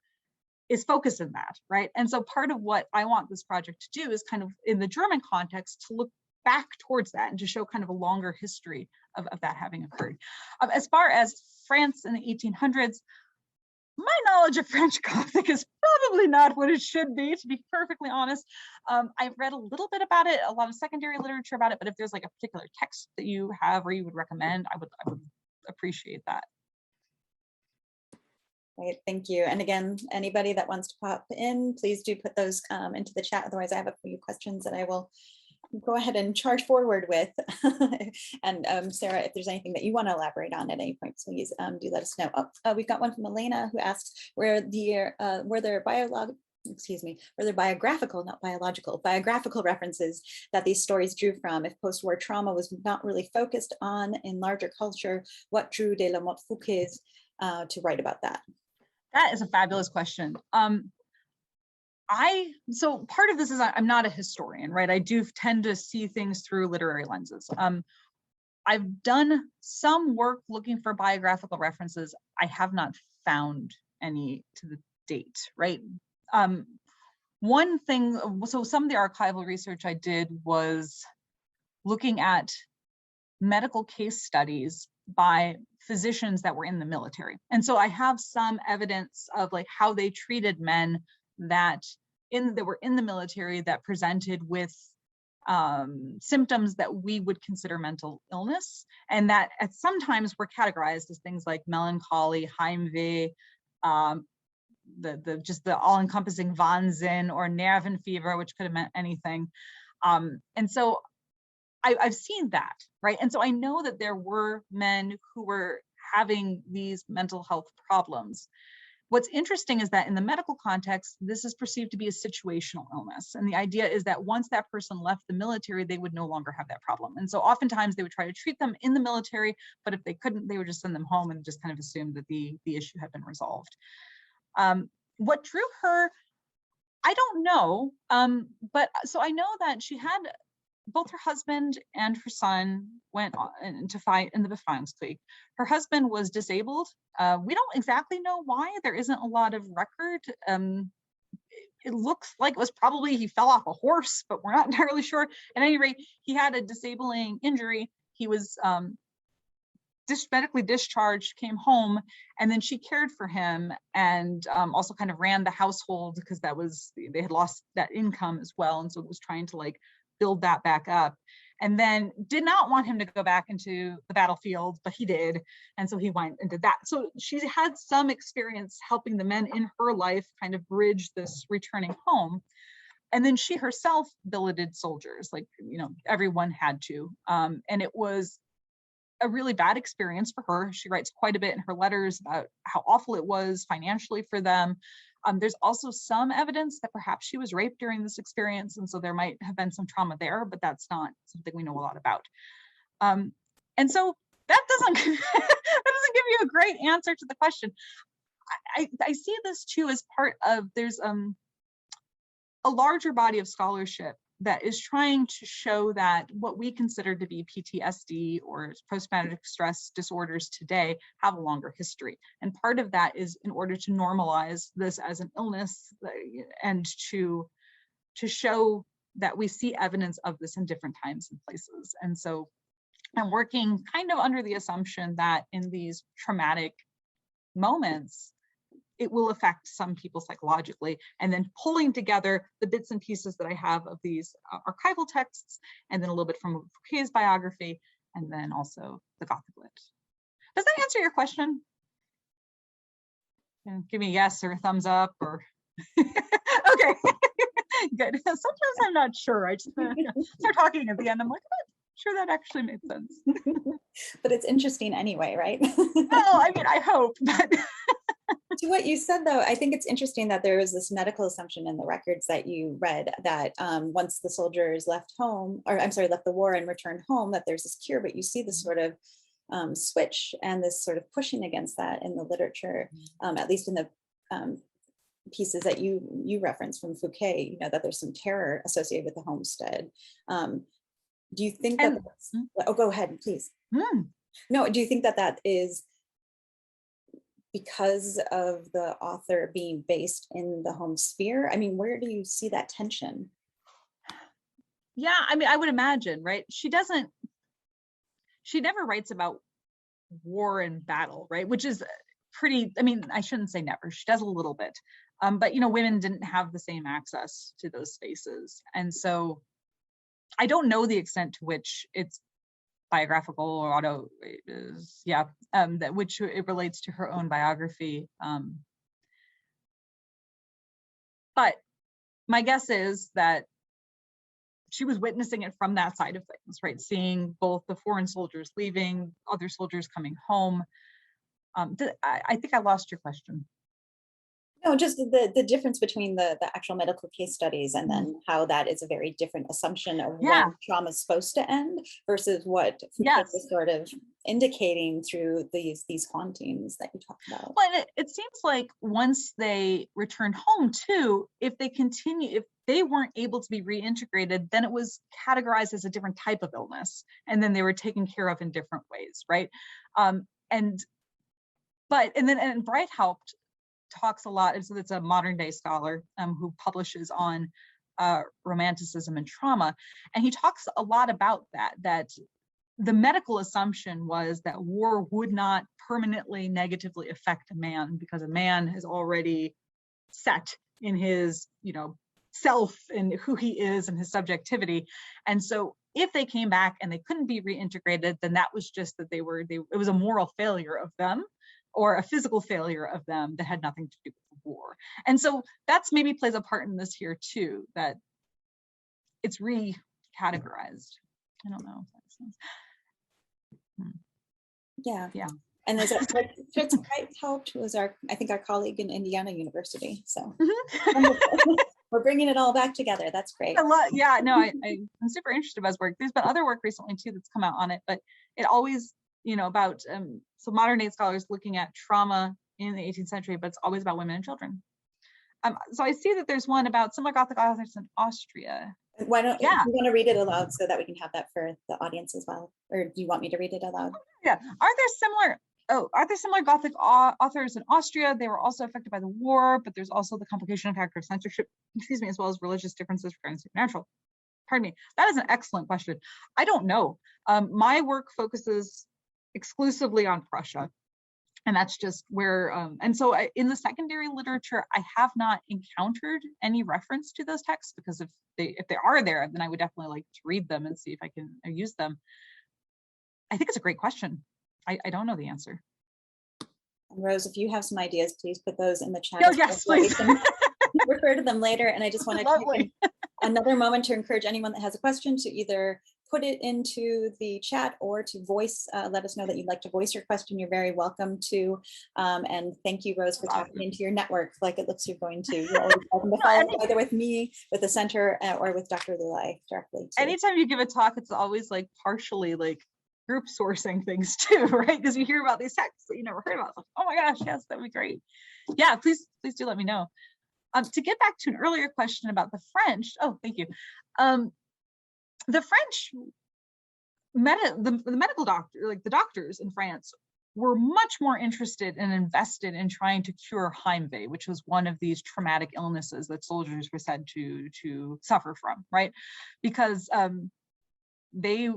is focused in that, right? And so part of what I want this project to do is kind of in the German context to look back towards that and to show kind of a longer history of that having occurred. As far as France in the 1800s, my knowledge of French Gothic is probably not what it should be, to be perfectly honest. I've read a little bit about it, a lot of secondary literature about it, but if there's like a particular text that you have or you would recommend, I would appreciate that. Great, thank you. And again, anybody that wants to pop in, please do put those into the chat. Otherwise, I have a few questions that I will go ahead and charge forward with. And Sarah, if there's anything that you want to elaborate on at any point, please do let us know. Oh, we've got one from Elena who asks, were there biographical, not biological, biographical references that these stories drew from? If post-war trauma was not really focused on in larger culture, what drew de la Motte Fouque to write about that? That is a fabulous question. So part of this is I'm not a historian, right? I do tend to see things through literary lenses. I've done some work looking for biographical references. I have not found any to the date, right? One thing, so some of the archival research I did was looking at medical case studies by physicians that were in the military. And so I have some evidence of like how they treated men that were in the military that presented with symptoms that we would consider mental illness, and that at sometimes were categorized as things like melancholy, Heimweh, just the all-encompassing Wahnsinn or Nervenfieber, which could have meant anything. And so I've seen that, right? And so I know that there were men who were having these mental health problems. What's interesting is that in the medical context, this is perceived to be a situational illness. And the idea is that once that person left the military, they would no longer have that problem. And so oftentimes they would try to treat them in the military, but if they couldn't, they would just send them home and just kind of assume that the issue had been resolved. What drew her, I don't know, but so I know that she had both her husband and her son went on to fight in the Befreiungskrieg. Her husband was disabled. We don't exactly know why. There isn't a lot of record. It looks like it was probably he fell off a horse, but we're not entirely sure. At any rate, he had a disabling injury. He was medically discharged, came home, and then she cared for him and also kind of ran the household because they had lost that income as well. And so it was trying to like build that back up, and then did not want him to go back into the battlefield, but he did. And so he went and did that. So she had some experience helping the men in her life kind of bridge this returning home. And then she herself billeted soldiers, like, you know, everyone had to. And it was a really bad experience for her. She writes quite a bit in her letters about how awful it was financially for them. There's also some evidence that perhaps she was raped during this experience, and so there might have been some trauma there, but that's not something we know a lot about. And so that doesn't, that doesn't give you a great answer to the question. I see this too as part of, there's a larger body of scholarship that is trying to show that what we consider to be PTSD or post-traumatic stress disorders today have a longer history. And part of that is in order to normalize this as an illness and to show that we see evidence of this in different times and places. And so I'm working kind of under the assumption that in these traumatic moments, it will affect some people psychologically, and then pulling together the bits and pieces that I have of these archival texts, and then a little bit from Fouque's biography, and then also the Gothic lit. Does that answer your question? Give me a yes or a thumbs up, or okay, good. Sometimes I'm not sure. I just start talking at the end. I'm like, I'm not sure that actually made sense. But it's interesting anyway, right? Well, I mean, I hope, but. To what you said, though, I think it's interesting that there was this medical assumption in the records that you read that once the soldiers left home, or I'm sorry, left the war and returned home, that there's this cure, but you see this sort of switch and this sort of pushing against that in the literature, at least in the pieces that you reference from Fouque, you know, that there's some terror associated with the homestead. Do you think that, oh, go ahead, please. No, do you think that that is because of the author being based in the home sphere? I mean, where do you see that tension? Yeah, I mean, I would imagine, right? She never writes about war and battle, right? Which is pretty, I mean, I shouldn't say never, she does a little bit. But, you know, women didn't have the same access to those spaces. And so I don't know the extent to which it's biographical or auto is, yeah, that which it relates to her own biography. But my guess is that she was witnessing it from that side of things, right? Seeing both the foreign soldiers leaving, other soldiers coming home. I think I lost your question. No, just the difference between the actual medical case studies and then how that is a very different assumption of when trauma is supposed to end versus what Fouque is sort of indicating through these hauntings that you talked about. Well, it seems like once they returned home too, if they weren't able to be reintegrated, then it was categorized as a different type of illness, and then they were taken care of in different ways, right? And Breithaupt talks a lot, so it's a modern day scholar who publishes on romanticism and trauma, and he talks a lot about that the medical assumption was that war would not permanently negatively affect a man because a man is already set in his, you know, self and who he is and his subjectivity. And so if they came back and they couldn't be reintegrated, then that was just that it was a moral failure of them or a physical failure of them that had nothing to do with the war. And so that's maybe plays a part in this here too, that it's recategorized. I don't know if that makes sense. Yeah. And there's Fritz Breithaupt, who was I think our colleague in Indiana University. So we're bringing it all back together. That's great. Yeah, no, I'm super interested in his work. There's been other work recently too that's come out on it, but it always, you know, about so modern day scholars looking at trauma in the 18th century, but it's always about women and children. So I see that there's one about similar Gothic authors in Austria. Why don't you want to read it aloud so that we can have that for the audience as well? Or do you want me to read it aloud? Yeah. Are there similar Gothic authors in Austria? They were also affected by the war, but there's also the complication of factor of censorship, as well as religious differences regarding supernatural. Pardon me. That is an excellent question. I don't know. My work focuses exclusively on Prussia. And that's just where, and so in the secondary literature, I have not encountered any reference to those texts, because if they are there, then I would definitely like to read them and see if I can use them. I think it's a great question. I don't know the answer. Rose, if you have some ideas, please put those in the chat. Oh, yes, please. We can refer to them later. And I just want to take another moment to encourage anyone that has a question to either put it into the chat or to voice, let us know that you'd like to voice your question. You're very welcome to. And thank you, Rose, for tapping into your network like it looks you're going to. You're always welcome to follow either with me, with the center, or with Dr. Luly directly too. Anytime you give a talk, it's always like partially like group sourcing things too, right? Because you hear about these texts that you never heard about. Like, oh my gosh, yes, that'd be great. Yeah, please do let me know. To get back to an earlier question about the French, oh, thank you. The French, the medical doctor, like the doctors in France, were much more interested and invested in trying to cure Heimweh, which was one of these traumatic illnesses that soldiers were said to suffer from, right? Because they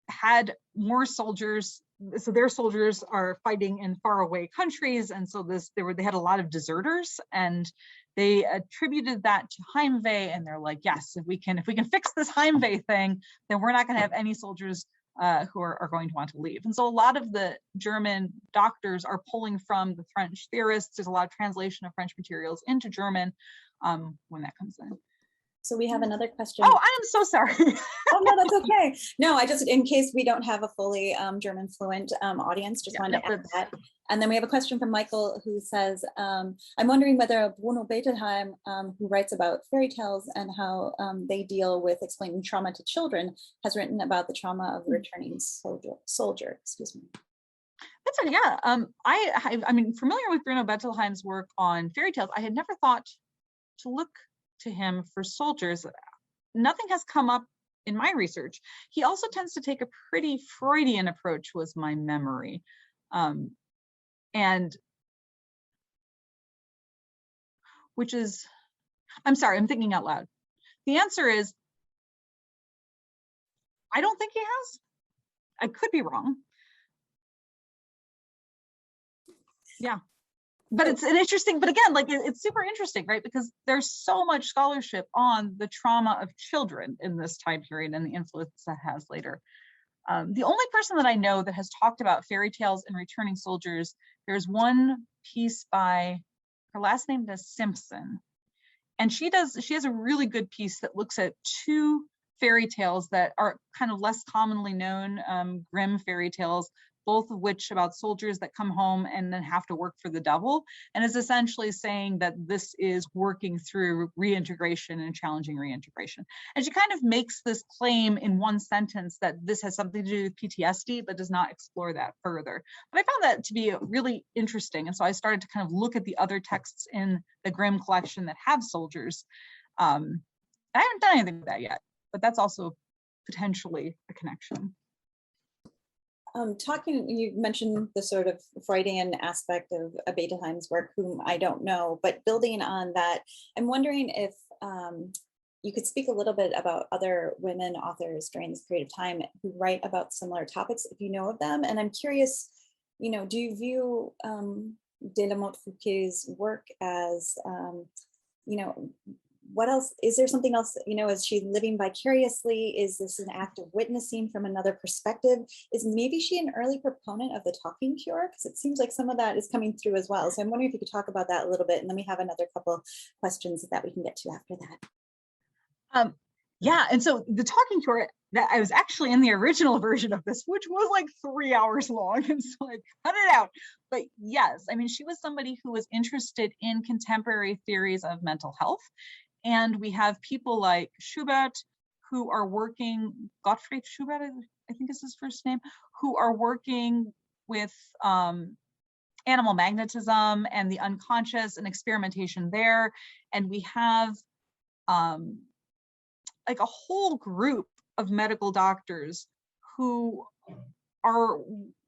had more soldiers, so their soldiers are fighting in faraway countries, and so they had a lot of deserters, and they attributed that to Heimweh, and they're like, yes, if we can fix this Heimweh thing, then we're not going to have any soldiers who are going to want to leave. And so a lot of the German doctors are pulling from the French theorists. There's a lot of translation of French materials into German when that comes in. So we have another question. Oh, I am so sorry. Oh, no, that's okay. No, I just, in case we don't have a fully German fluent audience, just wanted to add that. And then we have a question from Michael who says, I'm wondering whether Bruno Bettelheim, who writes about fairy tales and how they deal with explaining trauma to children, has written about the trauma of the returning soldier. Excuse me. That's okay. Yeah. I mean, familiar with Bruno Bettelheim's work on fairy tales. I had never thought to look to him for soldiers. Nothing has come up in my research. He also tends to take a pretty Freudian approach, was my memory. And which is, I'm sorry, I'm thinking out loud. The answer is, I don't think he has. I could be wrong. Yeah. But it's an interesting, but again, like it's super interesting, right? Because there's so much scholarship on the trauma of children in this time period and the influence that has later. The only person that I know that has talked about fairy tales and returning soldiers, there's one piece by, her last name is Simpson. And she has a really good piece that looks at two fairy tales that are kind of less commonly known, Grimm fairy tales, both of which about soldiers that come home and then have to work for the devil, and is essentially saying that this is working through reintegration and challenging reintegration. And she kind of makes this claim in one sentence that this has something to do with PTSD, but does not explore that further. But I found that to be really interesting. And so I started to kind of look at the other texts in the Grimm collection that have soldiers. I haven't done anything with that yet, but that's also potentially a connection. You mentioned the sort of Freudian aspect of Bettelheim's work, whom I don't know, but building on that, I'm wondering if you could speak a little bit about other women authors during this period of time who write about similar topics, if you know of them. And I'm curious, do you view de la Motte Fouque's work as, what else, is there something else, is she living vicariously? Is this an act of witnessing from another perspective? Is maybe she an early proponent of the talking cure? Because it seems like some of that is coming through as well. So I'm wondering if you could talk about that a little bit, and then we have another couple questions that we can get to after that. Yeah, and so the talking cure, that I was actually in the original version of this, which was like 3 hours long, and so I cut it out. But yes, I mean, she was somebody who was interested in contemporary theories of mental health. And we have people like Schubert, who are working, Gottfried Schubert, I think is his first name, who are working with animal magnetism and the unconscious and experimentation there. And we have like a whole group of medical doctors who are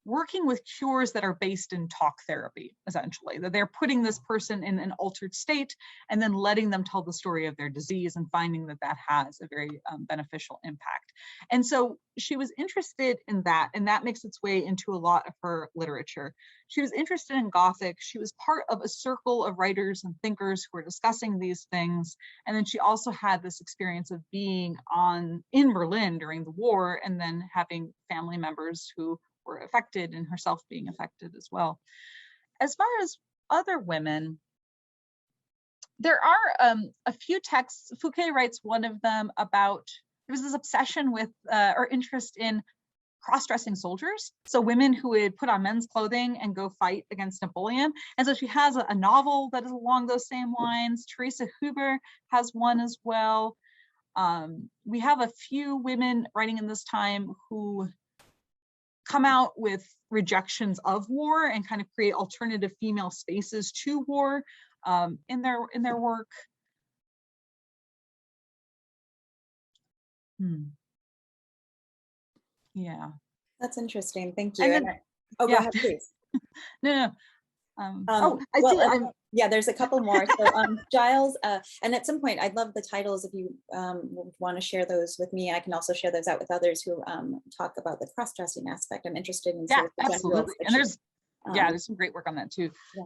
working with cures that are based in talk therapy, essentially, that they're putting this person in an altered state and then letting them tell the story of their disease and finding that that has a very beneficial impact. And so she was interested in that, and that makes its way into a lot of her literature. She was interested in Gothic. She was part of a circle of writers and thinkers who were discussing these things. And then she also had this experience of being in Berlin during the war and then having family members who were affected and herself being affected as well. As far as other women, there are a few texts. Fouque writes one of them about was this obsession with or interest in cross-dressing soldiers, so women who would put on men's clothing and go fight against Napoleon. And so she has a novel that is along those same lines. Teresa Huber has one as well. We have a few women writing in this time who come out with rejections of war and kind of create alternative female spaces to war in their work. Yeah, that's interesting. Thank you. Then, oh, yeah. Go ahead, please. No. Yeah, there's a couple more. So Giles, and at some point, I'd love the titles if you want to share those with me. I can also share those out with others who talk about the cross-dressing aspect. I'm interested in. Yeah, absolutely. And there's some great work on that too. Yeah.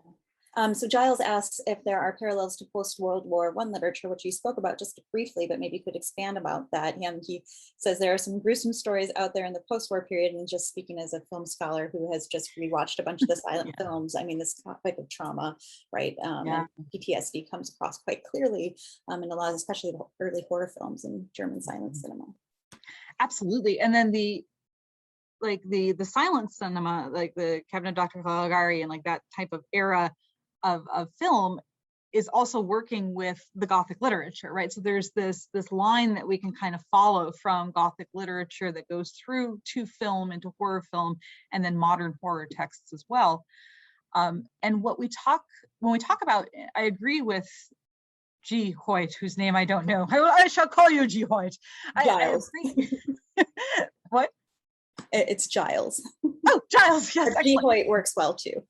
So Giles asks if there are parallels to post-World War I literature, which you spoke about just briefly, but maybe you could expand about that. And he says there are some gruesome stories out there in the post-war period, and just speaking as a film scholar who has just rewatched a bunch of the silent films, I mean, this type of trauma, right, and PTSD comes across quite clearly in a lot, especially the early horror films in German silent cinema. Absolutely. And then the silent cinema, like the Cabinet of Dr. Caligari and like that type of era of film is also working with the Gothic literature, right? So there's this line that we can kind of follow from Gothic literature that goes through to film, into horror film, and then modern horror texts as well. And when we talk about, I agree with G. Hoyt, whose name I don't know. I shall call you G. Hoyt. Giles. What? It's Giles. Oh, Giles, yes. G. Hoyt works well too.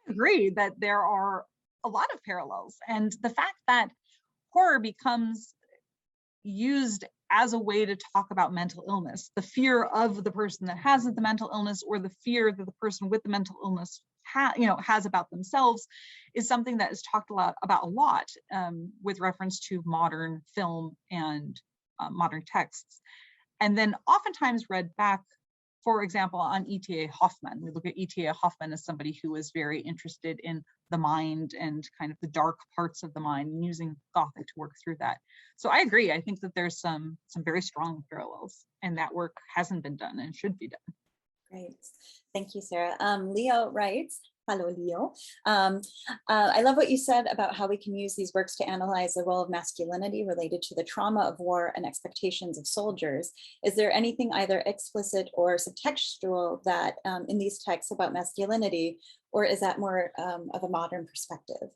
Agree that there are a lot of parallels, and the fact that horror becomes used as a way to talk about mental illness, the fear of the person that has the mental illness, or the fear that the person with the mental illness has about themselves, is something that is talked about a lot with reference to modern film and modern texts, and then oftentimes read back. For example, on E.T.A. Hoffmann, we look at E.T.A. Hoffmann as somebody who was very interested in the mind and kind of the dark parts of the mind, and using Gothic to work through that. So I agree. I think that there's some very strong parallels, and that work hasn't been done and should be done. Great. Thank you, Sarah. Leo writes, hello, Leo. I love what you said about how we can use these works to analyze the role of masculinity related to the trauma of war and expectations of soldiers. Is there anything either explicit or subtextual that in these texts about masculinity, or is that more of a modern perspective?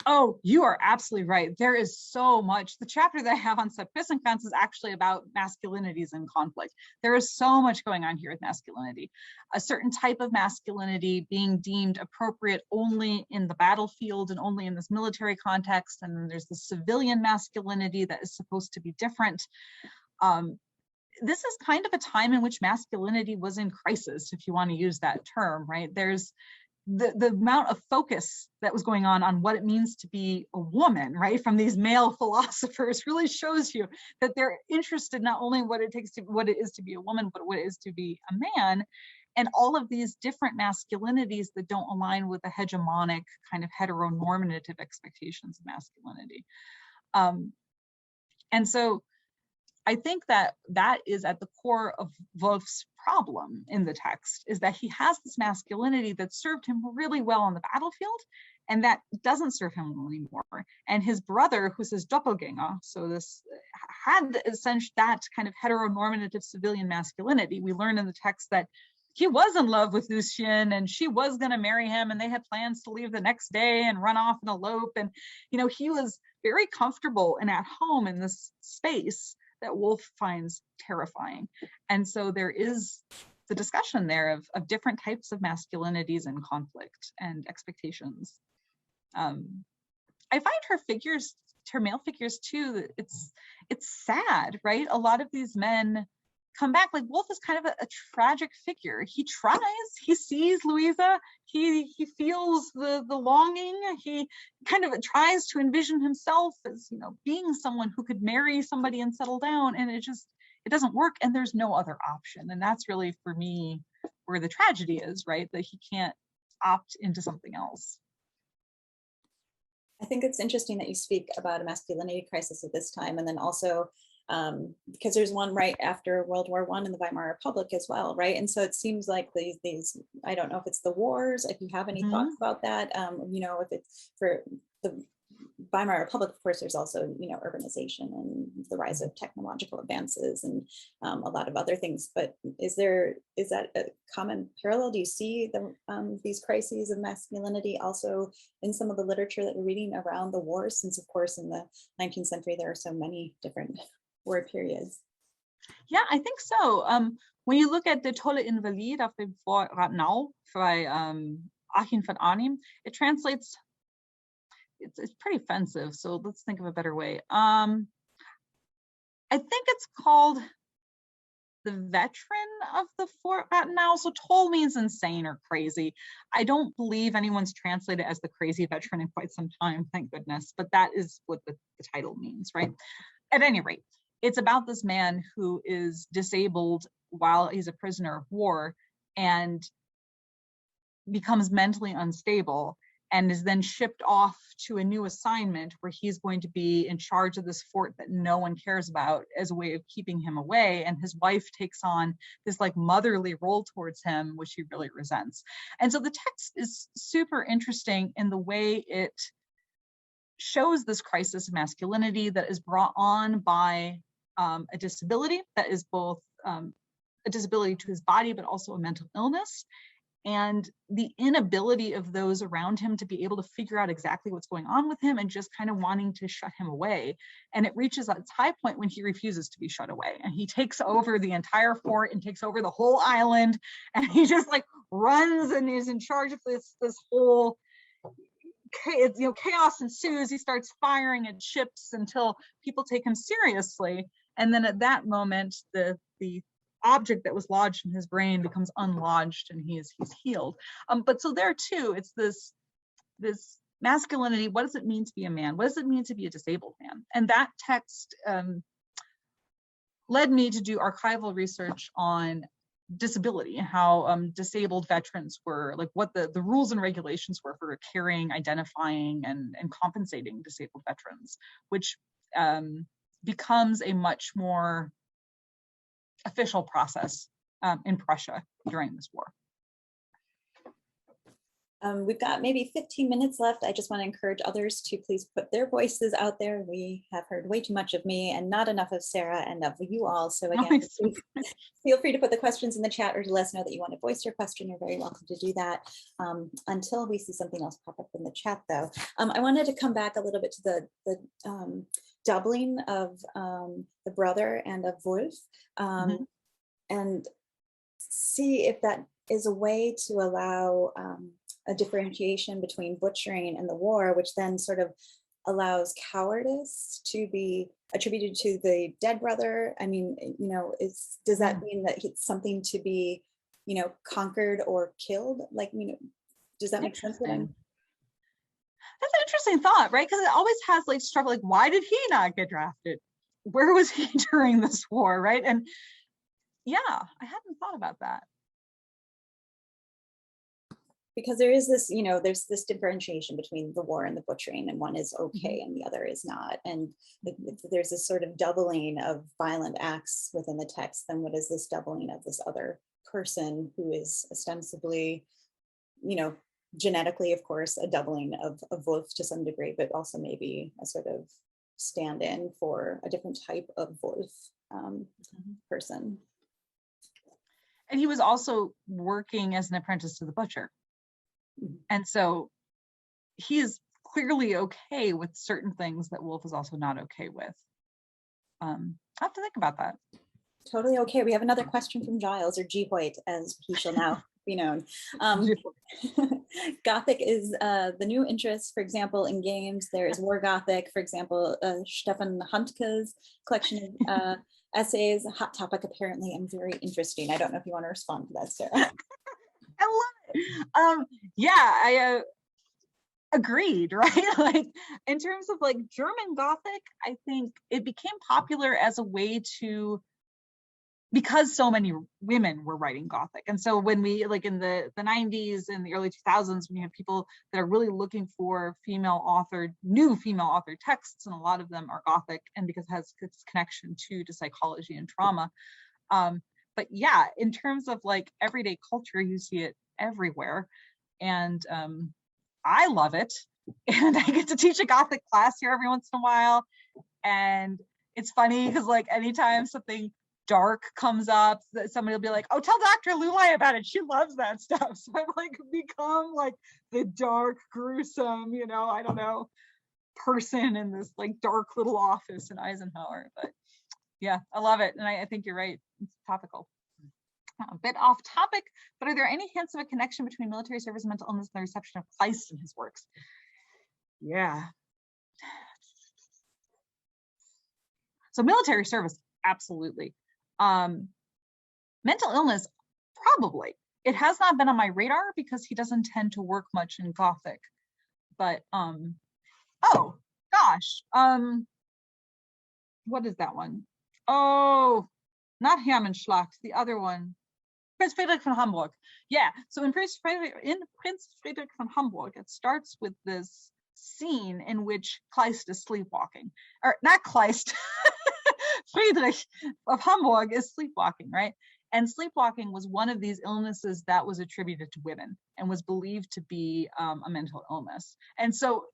Oh, you are absolutely right. There is so much. The chapter that I have on Subquiescence is actually about masculinities in conflict. There is so much going on here with masculinity. A certain type of masculinity being deemed appropriate only in the battlefield and only in this military context. And then there's the civilian masculinity that is supposed to be different. This is kind of a time in which masculinity was in crisis, if you want to use that term, right? There's the amount of focus that was going on what it means to be a woman, right, from these male philosophers, really shows you that they're interested not only in what it is to be a woman, but what it is to be a man, and all of these different masculinities that don't align with the hegemonic kind of heteronormative expectations of masculinity. And so I think that is at the core of Wolf's problem in the text, is that he has this masculinity that served him really well on the battlefield, and that doesn't serve him well anymore. And his brother, who's his doppelganger, so this had essentially that kind of heteronormative civilian masculinity. We learn in the text that he was in love with Lucien, and she was going to marry him, and they had plans to leave the next day and run off and elope. And, he was very comfortable and at home in this space that Wolf finds terrifying. And so there is the discussion there of different types of masculinities and conflict and expectations. I find her male figures too, it's sad, right? A lot of these men come back. Like Wolf is kind of a tragic figure. He tries, he sees Louisa, he feels the longing, he kind of tries to envision himself as, being someone who could marry somebody and settle down, and it doesn't work, and there's no other option. And that's really, for me, where the tragedy is, right? That he can't opt into something else. I think it's interesting that you speak about a masculinity crisis at this time, and then also because there's one right after World War I in the Weimar Republic as well, right? And so it seems like these I don't know if it's the wars, if you have any thoughts about that, if it's for the Weimar Republic, of course, there's also, urbanization and the rise of technological advances and a lot of other things. But is that a common parallel? Do you see these crises of masculinity also in some of the literature that we're reading around the war? Since, of course, in the 19th century, there are so many different war periods. Yeah, I think so. When you look at De Tolle Invalid auf dem Fort Rathenau by Achim von Arnim, it translates. It's pretty offensive, so let's think of a better way. I think it's called the veteran of the Fort Rathenau. So Toll means insane or crazy. I don't believe anyone's translated as the crazy veteran in quite some time, thank goodness, but that is what the title means, right? At any rate, it's about this man who is disabled while he's a prisoner of war and becomes mentally unstable, and is then shipped off to a new assignment where he's going to be in charge of this fort that no one cares about as a way of keeping him away. And his wife takes on this like motherly role towards him, which he really resents. And so the text is super interesting in the way it shows this crisis of masculinity that is brought on by a disability that is both a disability to his body, but also a mental illness, and the inability of those around him to be able to figure out exactly what's going on with him and just kind of wanting to shut him away. And it reaches its high point when he refuses to be shut away. And he takes over the entire fort and takes over the whole island. And he just like runs and is in charge of this whole chaos ensues. He starts firing at ships until people take him seriously. And then at that moment, the object that was lodged in his brain becomes unlodged and he's healed. But so there too, it's this masculinity. What does it mean to be a man? What does it mean to be a disabled man? And that text led me to do archival research on disability, how disabled veterans were, like what the rules and regulations were for caring, identifying, and compensating disabled veterans, which becomes a much more official process in Prussia during this war. We've got maybe 15 minutes left. I just want to encourage others to please put their voices out there. We have heard way too much of me and not enough of Sarah and of you all. So again, please feel free to put the questions in the chat or to let us know that you want to voice your question. You're very welcome to do that. Until we see something else pop up in the chat though. I wanted to come back a little bit to the doubling of the brother and of Wolf, and see if that is a way to allow a differentiation between butchering and the war, which then sort of allows cowardice to be attributed to the dead brother. I mean, does that mean that it's something to be, conquered or killed? Like, does that make sense? That's an interesting thought, right? Because it always has like struggle, like, why did he not get drafted? Where was he during this war, right? And yeah, I hadn't thought about that. Because there is this, there's this differentiation between the war and the butchering, and one is okay and the other is not. And there's this sort of doubling of violent acts within the text, then what is this doubling of this other person who is ostensibly, genetically, of course, a doubling of Wolf to some degree, but also maybe a sort of stand-in for a different type of Wolf person. And he was also working as an apprentice to the butcher. And so he is clearly okay with certain things that Wolf is also not okay with. I have to think about that. Totally okay. We have another question from Giles, or G. Hoyt, as he shall now be known. Gothic is the new interest, for example, in games. There is War Gothic, for example, Stefan Handke's collection of essays. Hot topic, apparently, and very interesting. I don't know if you want to respond to that, Sarah. I love it. Yeah, I agreed, right? Like in terms of like German Gothic, I think it became popular as a way to because so many women were writing Gothic. And so when we, like in the 90s and the early 2000s, when you have people that are really looking for new female authored texts, and a lot of them are Gothic, and because it has this connection to psychology and trauma. But yeah, in terms of like everyday culture, you see it everywhere. And I love it. And I get to teach a Gothic class here every once in a while. And it's funny because like anytime something dark comes up, that somebody will be like, oh, tell Dr. Luly about it. She loves that stuff. So I've like become like the dark, gruesome, I don't know, person in this like dark little office in Eisenhower. But yeah, I love it. And I think you're right. It's topical. A bit off topic, but are there any hints of a connection between military service and mental illness and the reception of Kleist in his works? Yeah. So military service, absolutely. Mental illness, probably. It has not been on my radar because he doesn't tend to work much in Gothic. But oh gosh, what is that one? Oh, not Hermannschlacht, the other one. Prince Friedrich von Hamburg. Yeah, so in Prince Friedrich von Hamburg, it starts with this scene in which Kleist is sleepwalking. Or not Kleist, Friedrich of Hamburg is sleepwalking, right? And sleepwalking was one of these illnesses that was attributed to women and was believed to be a mental illness. And so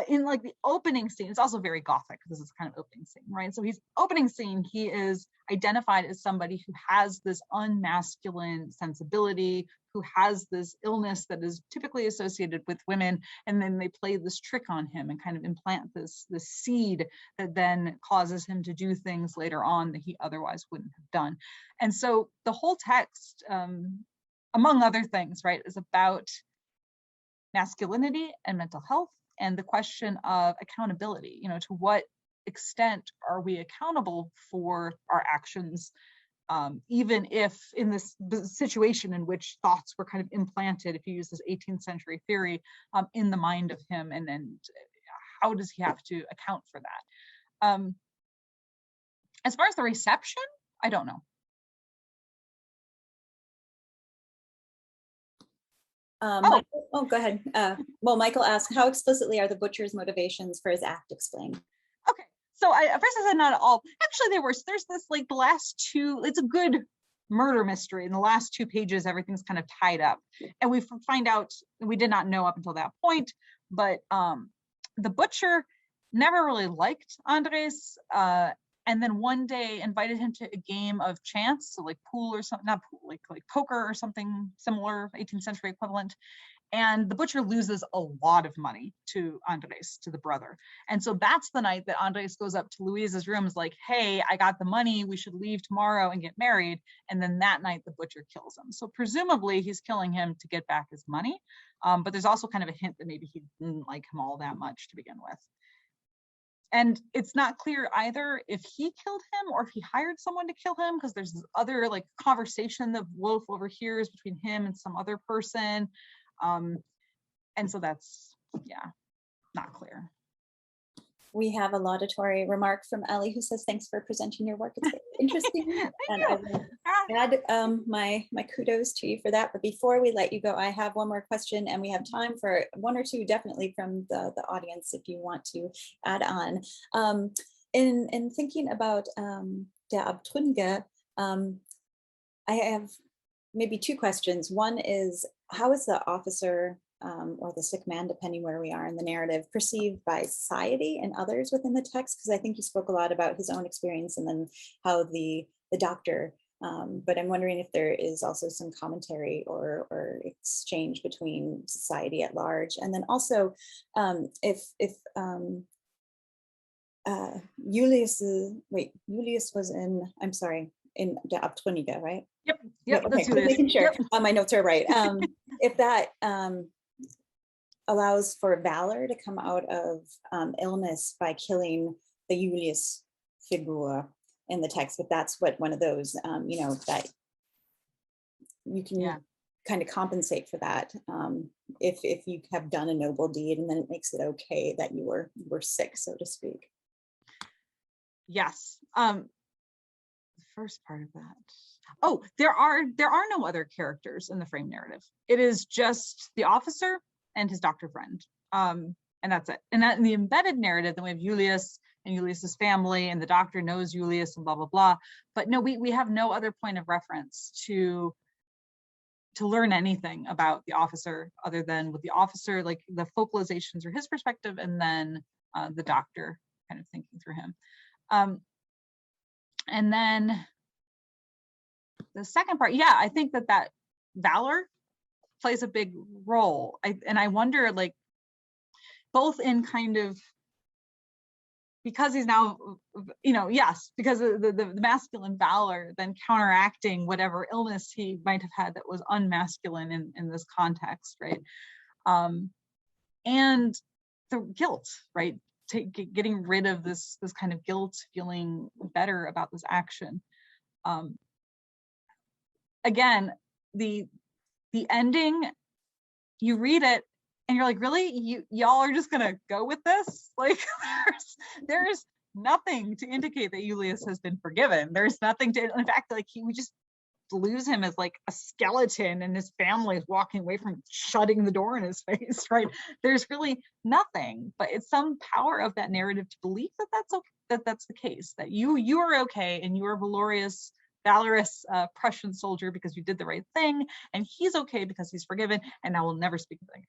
in like the opening scene, it's also very Gothic. This is kind of opening scene, right? So he's opening scene, he is identified as somebody who has this unmasculine sensibility, who has this illness that is typically associated with women. And then they play this trick on him and kind of implant this seed that then causes him to do things later on that he otherwise wouldn't have done. And so the whole text, among other things, right, is about masculinity and mental health, and the question of accountability, to what extent are we accountable for our actions, even if in this situation in which thoughts were kind of implanted, if you use this 18th century theory, in the mind of him, and then how does he have to account for that? As far as the reception, I don't know. Michael, go ahead. Well, Michael asked, how explicitly are the butcher's motivations for his act explained? Okay, so at first I said not at all. Actually, there's this like the last two, it's a good murder mystery. In the last 2 pages, everything's kind of tied up. And we find out, we did not know up until that point, but the butcher never really liked Andres, and then one day invited him to a game of chance, so like pool or something, not pool, like poker or something similar, 18th century equivalent. And the butcher loses a lot of money to Andres, to the brother. And so that's the night that Andres goes up to Louise's room, is like, hey, I got the money, we should leave tomorrow and get married. And then that night the butcher kills him. So presumably he's killing him to get back his money. But there's also kind of a hint that maybe he didn't like him all that much to begin with. And it's not clear either if he killed him or if he hired someone to kill him, because there's this other like conversation that Wolf overhears between him and some other person. And so that's, yeah, not clear. We have a laudatory remark from Ellie who says, thanks for presenting your work. It's very interesting. And I will add my kudos to you for that. But before we let you go, I have one more question, and we have time for 1 or 2 definitely from the audience if you want to add on. In thinking about Der Abtrünnige, I have maybe 2 questions. One is, how is the officer or the sick man, depending where we are in the narrative, perceived by society and others within the text? Because I think you spoke a lot about his own experience and then how the doctor, but I'm wondering if there is also some commentary or exchange between society at large. And then also if Julius was in, I'm sorry, in Der Abtrünnige, right? Yep, okay, that's making sure yep. My notes are right. If that allows for valor to come out of illness by killing the Julius figure in the text, but that's what one of those, that you can kind of compensate for that if you have done a noble deed, and then it makes it okay that you were sick, so to speak. Yes. first part of that. Oh, there are no other characters in the frame narrative. It is just the officer and his doctor friend. And that's it. And that in the embedded narrative, then we have Julius and Julius's family, and the doctor knows Julius and blah, blah, blah. But no, we have no other point of reference to learn anything about the officer other than with the officer, like the focalizations are his perspective, and then the doctor kind of thinking through him. And then the second part, yeah, I think that valor plays a big role. And I wonder, like, both in kind of, because he's now, you know, yes, because of the masculine valor, then counteracting whatever illness he might have had that was unmasculine in this context, right? And the guilt, right? Getting rid of this kind of guilt, feeling better about this action. Again, the ending, you read it and you're like, really, y'all are just gonna go with this? Like, there's nothing to indicate that Julius has been forgiven. There's nothing to, in fact, like we just lose him as like a skeleton, and his family is walking away from him, shutting the door in his face, right? There's really nothing, but it's some power of that narrative to believe that that's okay, that's the case, that you are okay, and you are valorous Prussian soldier because you did the right thing, and he's okay because he's forgiven, and I will never speak of it again.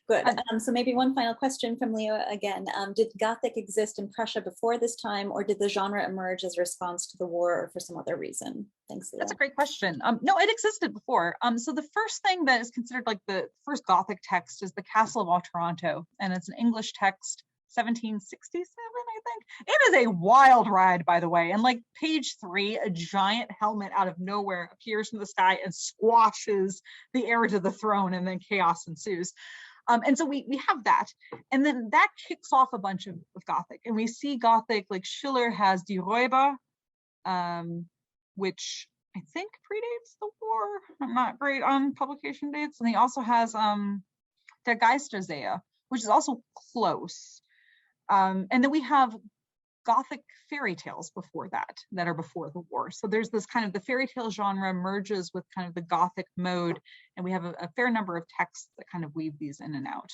Good. So maybe one final question from Leo again. Did Gothic exist in Prussia before this time, or did the genre emerge as a response to the war or for some other reason? Thanks, Leo. That's a great question. No, it existed before. So the first thing that is considered like the first Gothic text is the Castle of Otranto, and it's an English text, 1767, I think. It is a wild ride, by the way. And like page 3, a giant helmet out of nowhere appears from the sky and squashes the heir to the throne, and then chaos ensues. And so we have that. And then that kicks off a bunch of Gothic. And we see Gothic, like Schiller has Die Räuber, which I think predates the war. I'm not great on publication dates. And he also has Der Geisterseher, which is also close. And then we have Gothic fairy tales before that are before the war. So there's this kind of, the fairy tale genre merges with kind of the Gothic mode, and we have a fair number of texts that kind of weave these in and out.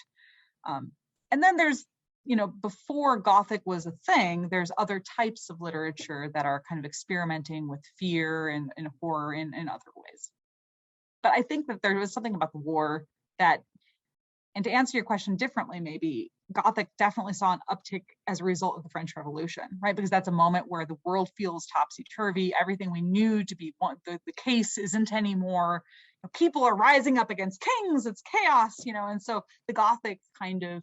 And then there's, you know, before Gothic was a thing, there's other types of literature that are kind of experimenting with fear and horror in other ways. But I think that there was something about the war that, and to answer your question differently, maybe Gothic definitely saw an uptick as a result of the French Revolution, right? Because that's a moment where the world feels topsy-turvy. Everything we knew to be the case isn't anymore. You know, people are rising up against kings. It's chaos, you know. And so the Gothic kind of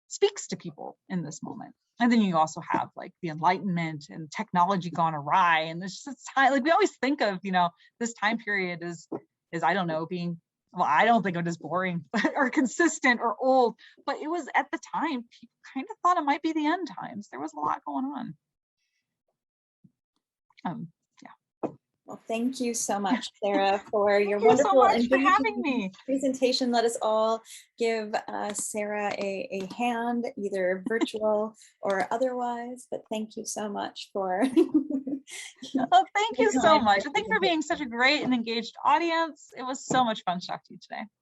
speaks to people in this moment. And then you also have like the Enlightenment and technology gone awry. And there's just time, like we always think of, you know, this time period is I don't know, being, well, I don't think of it as boring or consistent or old, but it was at the time, people kind of thought it might be the end times. There was a lot going on. Yeah. Well, thank you so much, Sarah, for your Thank you so wonderful much for having me. Presentation. Let us all give Sarah a hand, either virtual or otherwise, but thank you so much for Oh, thank you so much. And thank you for being such a great and engaged audience. It was so much fun to talk to you today.